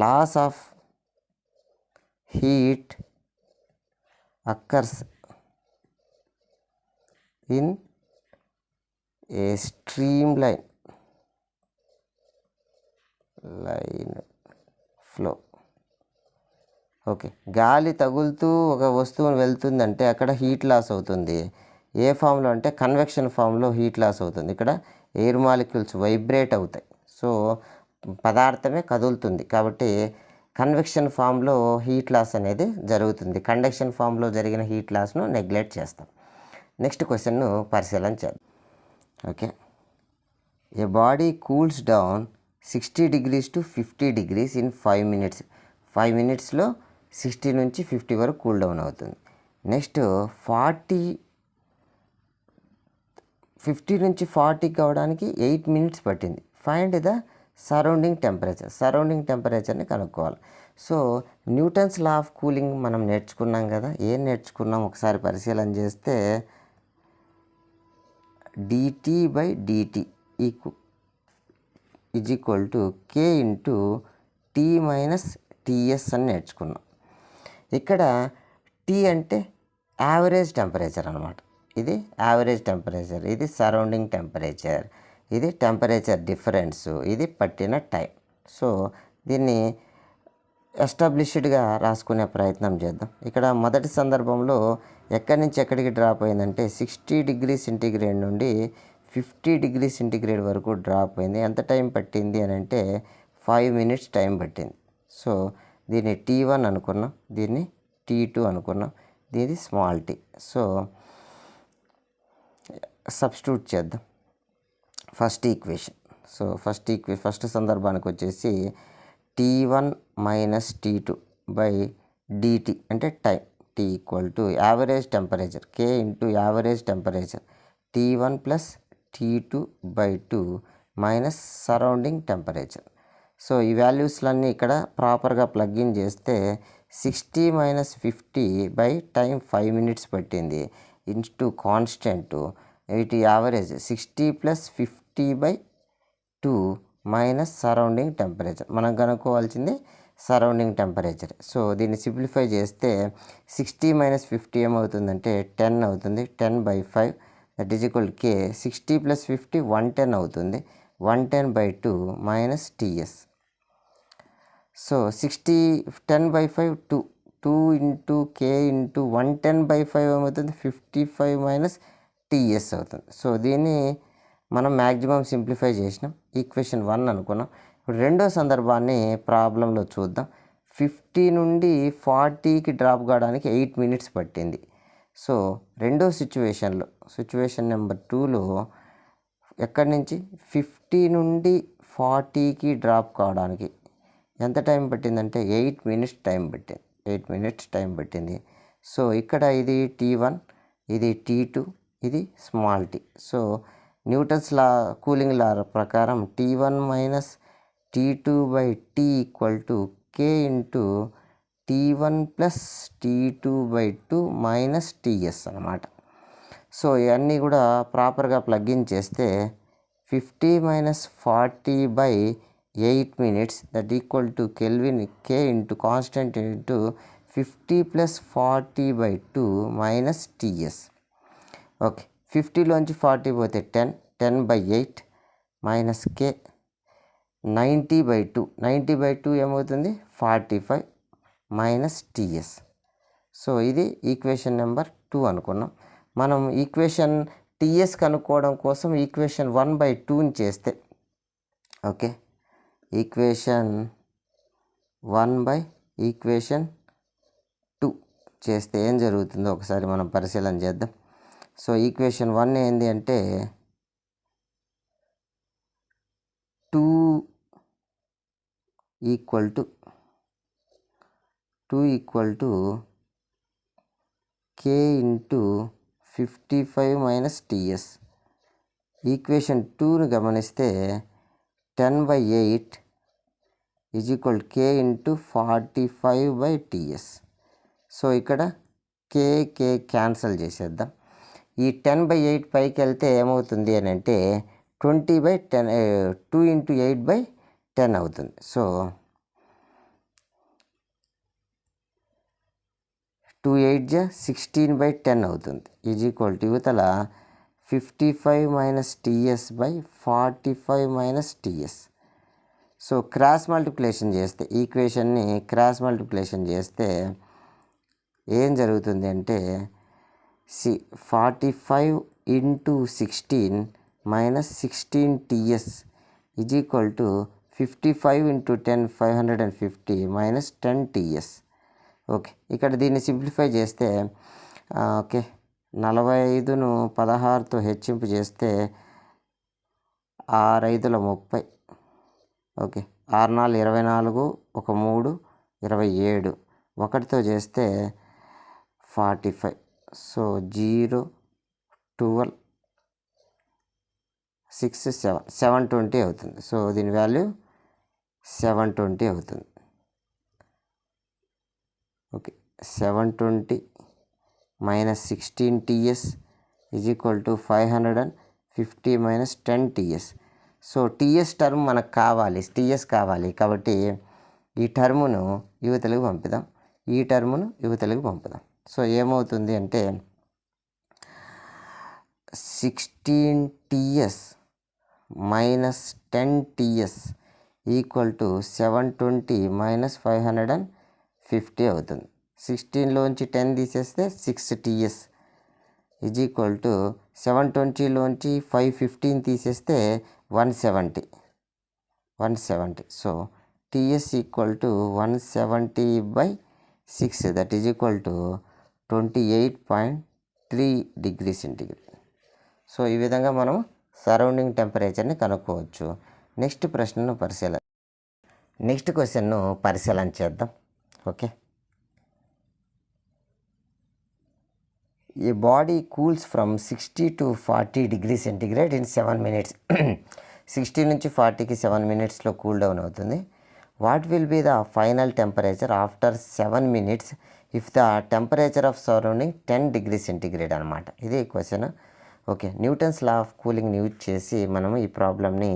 loss of heat occurs in a streamline flow. Okay, గాలి తగులుతూ ఒక వస్తువుని వెళ్తుందంటే అక్కడ హీట్ లాస్ అవుతుంది. ఏ ఫామ్లో అంటే కన్వెక్షన్ ఫామ్లో హీట్ లాస్ అవుతుంది. ఇక్కడ ఎయిర్ మాలిక్యూల్స్ వైబ్రేట్ అవుతాయి. సో పదార్థమే కదులుతుంది కాబట్టి కన్వెక్షన్ ఫామ్లో హీట్ లాస్ అనేది జరుగుతుంది. కండక్షన్ ఫామ్లో జరిగిన హీట్ లాస్ను నెగ్లెక్ట్ చేస్తాం. నెక్స్ట్ క్వశ్చన్ను పరిశీలన చేద్దాం. Okay, a body cools down 60 degrees to 50 degrees in 5 minutes. 5 minutesలో 60 నుంచి 50 వరకు కూల్ డౌన్ అవుతుంది. నెక్స్ట్ 50 నుంచి 40 కావడానికి 8 minutes పట్టింది. Find the surrounding temperature. Surrounding టెంపరేచర్ని కనుక్కోవాలి. So Newton's law of cooling మనం నేర్చుకున్నాం కదా. ఏం నేర్చుకున్నాం ఒకసారి పరిశీలన చేస్తే DT by DT is equal to K into T minus TS అని నేర్చుకున్నాం. ఇక్కడ టీ అంటే యావరేజ్ టెంపరేచర్ అనమాట. ఇది యావరేజ్ టెంపరేచర్, ఇది సరౌండింగ్ టెంపరేచర్, ఇది టెంపరేచర్ డిఫరెన్సు, ఇది పట్టిన టైం. సో దీన్ని ఎస్టాబ్లిష్డ్గా రాసుకునే ప్రయత్నం చేద్దాం. ఇక్కడ మొదటి సందర్భంలో ఎక్కడి నుంచి ఎక్కడికి డ్రాప్ అయిందంటే 60 డిగ్రీ సెంటీగ్రేడ్ నుండి 50 డిగ్రీ సెంటీగ్రేడ్ వరకు డ్రాప్ అయింది. ఎంత టైం పట్టింది అని అంటే 5 మినిట్స్ టైం పట్టింది. సో దీన్ని T1 అనుకున్నాం, దీన్ని T2 అనుకున్నాం, దీన్ని స్మాల్ t. సో సబ్స్టిట్యూట్ చేద్దాం ఫస్ట్ ఈక్వేషన్. సో ఫస్ట్ సందర్భానికి వచ్చేసి T1 minus T2 by dt అంటే time, T equal to average temperature, K into average temperature, T1 plus T2 by 2 minus surrounding temperature. So ఈ వాల్యూస్లన్నీ ఇక్కడ ప్రాపర్గా plug in చేస్తే 60 minus 50 by time 5 minutes పట్టింది into constant వీటి average 60 plus 50 by 2 minus surrounding temperature. మనం కనుక్కోవాల్సింది surrounding temperature. So దీన్ని simplify చేస్తే 60 minus 50 ఏమవుతుందంటే 10 అవుతుంది. 10 by 5 that is equal K. 60 plus 50 110 అవుతుంది. 110 by 2 minus TS. So 10 by 5 2 into K into 110 by 5 ఏమవుతుంది 55 minus TS అవుతుంది. సో దీన్ని మనం మ్యాక్సిమం సింప్లిఫై చేసినాం, ఈక్వేషన్ 1 అనుకున్నాం. ఇప్పుడు రెండో సందర్భాన్ని ప్రాబ్లంలో చూద్దాం. 50 నుండి 40కి డ్రాప్ కావడానికి 8 మినిట్స్ పట్టింది. సో రెండో సిచ్యువేషన్ నెంబర్ 2లో ఎక్కడి నుంచి 50 నుండి 40కి డ్రాప్ కావడానికి ఎంత టైం పట్టిందంటే 8 మినిట్స్ టైం పట్టింది. 8 మినిట్స్ టైం పట్టింది. సో ఇక్కడ ఇది T1, ఇది T2, ఇది small t. So Newton's law cooling law ప్రకారం T1 minus T2 by T equal to K into T1 plus T2 by 2 minus TS అన్నమాట. సో ఇవన్నీ కూడా ప్రాపర్గా ప్లగ్ ఇన్ చేస్తే 50 minus 40 by 8 minutes that equal to kelvin K into constant into 50 plus 40 by 2 minus TS. Okay, 50లోంచి 40 పోతే 10 by 8 minus K. 90 by 2 90 by 2 ఏమవుతుంది 45 minus TS. So ఇది equation number 2 అనుకున్నాం. మనం ఈక్వేషన్ TS కనుక్కోవడం కోసం ఈక్వేషన్ 1/2ని చేస్తే, ఓకే, ఈక్వేషన్ 1 బై ఈక్వేషన్ 2 చేస్తే ఏం జరుగుతుందో ఒకసారి మనం పరిశీలన చేద్దాం. సో ఈక్వేషన్ 1 ఏంది అంటే 2 equal to K into 55 minus TS. Equation 2ని గమనిస్తే 10 by 8 is equal K into 45 by TS. So ఇక్కడ K క్యాన్సల్ చేసేద్దాం. ఈ 10 బై 8 పైకి వెళ్తే ఏమవుతుంది అని అంటే 20 బై 10 2 ఇంటూ 8 బై 10 అవుతుంది. సో 2 8 16 బై 10 అవుతుంది. ఈజ్ ఈక్వల్ టు యువతల 55 minus TS by 45 minus TS. So cross multiplication చేస్తే, ఈక్వేషన్ని క్రాస్ మల్టిప్లికేషన్ చేస్తే ఏం జరుగుతుంది అంటే 45 into 16 minus 16 TS is equal to 55 into 10 550 minus 10 TS. Okay, ఇక్కడ దీన్ని సింప్లిఫై చేస్తే ఓకే 45ను 16తో హెచ్చింపు చేస్తే 6 5 30, ఓకే 6 4 24, 1 3 27, 1తో చేస్తే 45. సో 0 12 6 7 720 అవుతుంది. సో దీని వాల్యూ 720 అవుతుంది. Okay, 720 minus 16 TS is equal to 550 minus 10 TS. So TS term మనకు కావాలి, TS కావాలి కాబట్టి ఈ టర్మును యువతలకు పంపుదాం, ఈ టర్మును యువతలకు పంపుదాం. సో ఏమవుతుంది అంటే 16 TS minus 10 TS equal to 720 minus 550 అవుతుంది. 16లోంచి 10 తీసేస్తే 6 TS ఈజ్ ఈక్వల్ టు 720లోంచి 515 తీసేస్తే 170. So TS equal to 170/6 that is equal to 28.3 degree centigrade. So ఈ విధంగా మనం సరౌండింగ్ టెంపరేచర్ని కనుక్కోవచ్చు. నెక్స్ట్ క్వశ్చన్ను పరిశీలన చేద్దాం. Okay, a body cools from 60 to 40 degree centigrade in 7 minutes. 60 నుంచి 40కి 7 minutesలో కూల్ డౌన్ అవుతుంది. What will be the final temperature after 7 minutes if the temperature of surrounding 10 degree centigrade అనమాట. ఇది question. Okay, Newton's law of కూలింగ్ని use చేసి మనము ఈ ప్రాబ్లమ్ని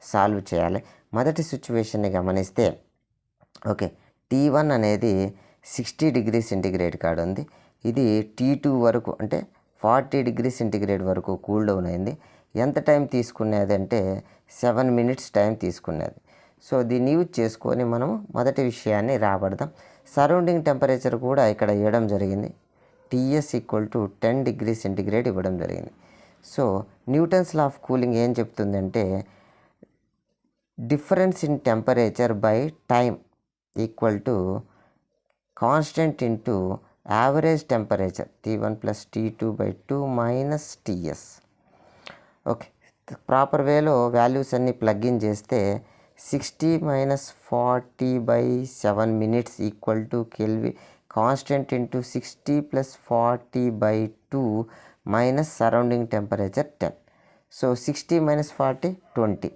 సాల్వ్ చేయాలి. మొదటి సిచ్యువేషన్ని గమనిస్తే, ఓకే, T1 అనేది 60 డిగ్రీ సెంటీగ్రేడ్ కాడ ఉంది. ఇది T2 వరకు అంటే 40 డిగ్రీ సెంటీగ్రేడ్ వరకు కూల్ డౌన్ అయింది. ఎంత టైం తీసుకునేది అంటే 7 minutes టైం తీసుకునేది. సో దీన్ని యూజ్ చేసుకొని మనము మొదటి విషయాన్ని రాబడదాం. సరౌండింగ్ టెంపరేచర్ కూడా ఇక్కడ ఇవ్వడం జరిగింది. TS equal to 10 degree centigrade ఇవ్వడం జరిగింది. So Newton's law of cooling ఏం చెప్తుందంటే difference in temperature by time equal to constant into average temperature T1 + T2/2 minus TS. Okay, proper వేలో వాల్యూస్ అన్నీ ప్లగ్ ఇన్ చేస్తే 60 - 40/7 minutes equal to kelvin constant into 60 + 40/2 minus surrounding temperature 10. So 60 - 40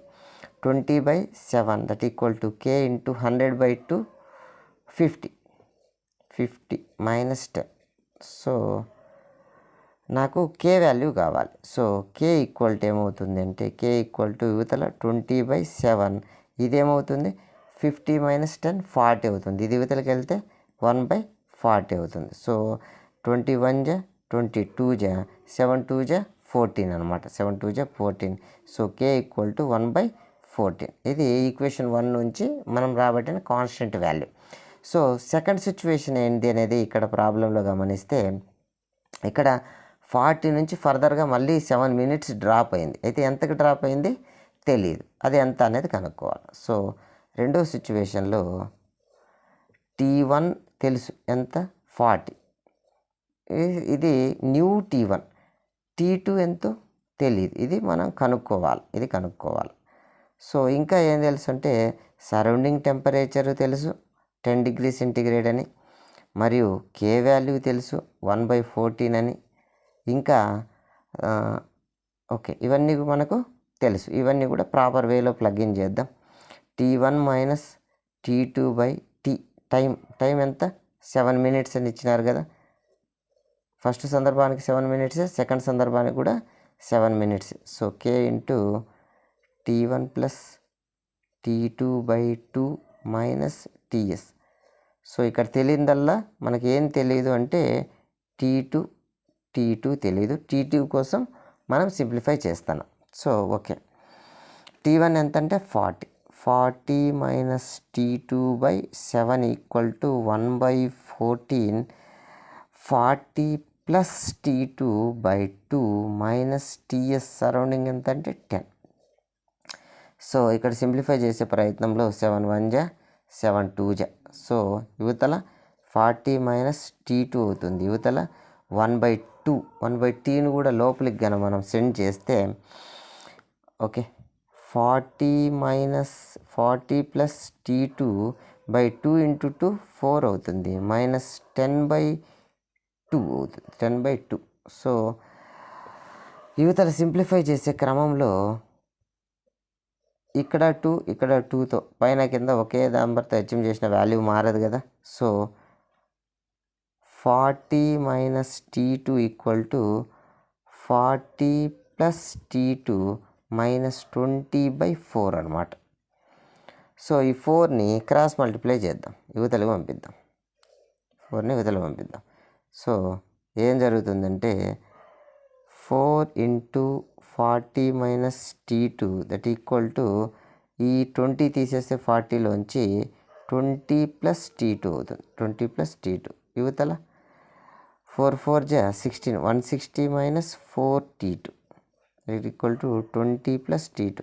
20/7 that equal to K into 100/2 50 - 10. So నాకు K value కావాలి. So K equal to ఏమవుతుంది అంటే K equal to యువతల 20/7, ఇదేమవుతుంది 50 - 10 40 అవుతుంది. ఇది యువతలకి వెళ్తే 1/40 అవుతుంది. సో 21 × 22 7 2 14 అనమాట. 7 2 14. So K equal to 1/14. ఇది ఈక్వేషన్ 1 నుంచి మనం రాబట్టిన constant value. So second situation ఏంటి అనేది ఇక్కడ ప్రాబ్లంలో గమనిస్తే, ఇక్కడ 40 నుంచి ఫర్దర్గా మళ్ళీ 7 minutes డ్రాప్ అయింది. అయితే ఎంతకు డ్రాప్ అయింది తెలియదు, అది ఎంత అనేది కనుక్కోవాలి. సో రెండో సిచ్యువేషన్లో T1 తెలుసు ఎంత 40, ఇది న్యూ T1. T2 ఎంతో తెలియదు, ఇది మనం కనుక్కోవాలి. సో ఇంకా ఏం తెలుసు అంటే సరౌండింగ్ టెంపరేచర్ తెలుసు 10 డిగ్రీ సెంటీగ్రేడ్ అని, మరియు K వాల్యూ తెలుసు 1/14 అని, ఇంకా ఓకే ఇవన్నీ మనకు తెలుసు. ఇవన్నీ కూడా ప్రాపర్ వేలో ప్లగ్ ఇన్ చేద్దాం. T1 - T2/T టైం ఎంత 7 minutes అని ఇచ్చినారు కదా. ఫస్ట్ సందర్భానికి 7 minutes, సెకండ్ సందర్భానికి కూడా 7 minutes. So K into T1 + T2/2 minus TS. So ఇక్కడ తెలియదల్లా మనకి ఏం తెలియదు అంటే T2 తెలియదు. T2 కోసం మనం సింప్లిఫై చేస్తాను. సో ఓకే, T1 ఎంత అంటే 40 - T2/7 equal to 1/14. 40 + T2/2 minus TS surrounding ఎంత అంటే 10. సో ఇక్కడ సింప్లిఫై చేసే ప్రయత్నంలో 7 1 7 2. సో యువతల 40 - T2 అవుతుంది. యువతల 1/2ని కూడా లోపలికి కనుక మనం సెండ్ చేస్తే, ఓకే 40 + T2/2 × 2 4 అవుతుంది, మైనస్ 10/2 అవుతుంది, 10/2. సో యువతల సింప్లిఫై చేసే క్రమంలో ఇక్కడ 2 ఇక్కడ 2తో పైన కింద ఒకే నెంబర్తో హెచ్ఎం చేసిన వాల్యూ మారదు కదా. So 40 - T2 equal to 40 + T2 minus 20/4 అనమాట. సో ఈ 4ని క్రాస్ మల్టిప్లై చేద్దాం, యువతలకు పంపిద్దాం. 4ని యువతలకు పంపిద్దాం. సో ఏం జరుగుతుందంటే 4 × 40 - T2 దట్ ఈక్వల్ టు ఈ 20 తీసేస్తే 40లోంచి 20 + T2 అవుతుంది. 20 + T2 యువతల 4 4 జా 16, 160 - 4 T2 = 20 + T2.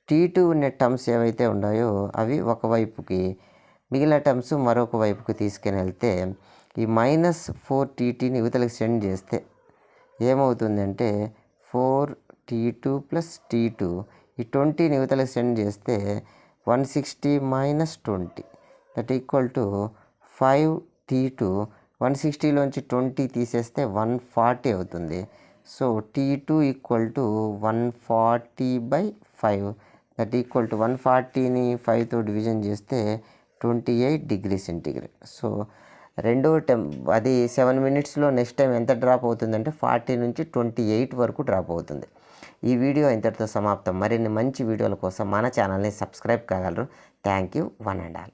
T2 ఉన్న టర్మ్స్ ఏవైతే ఉన్నాయో అవి ఒకవైపుకి, మిగిలిన టర్మ్స్ మరొక వైపుకి తీసుకుని వెళ్తే ఈ -4 TTని యువతలకు సెండ్ చేస్తే ఏమవుతుందంటే 4 T2 + T2, ఈ 20ని యువతలకు సెండ్ చేస్తే 160 - 20 = 5 T2. 160లోంచి 20 తీసేస్తే 140 అవుతుంది. సో T2 = 140/5 = 140ని 5తో డివిజన్ చేస్తే 28 డిగ్రీ సెంటీగ్రేడ్. సో అది 7 మినిట్స్లో నెక్స్ట్ టైం ఎంత డ్రాప్ అవుతుందంటే 40 నుంచి 28 వరకు డ్రాప్ అవుతుంది. ఈ వీడియో ఇంతటితో సమాప్తం. మరిన్ని మంచి వీడియోల కోసం మన ఛానల్ని సబ్స్క్రైబ్ కాగలరు. Thank you one and all.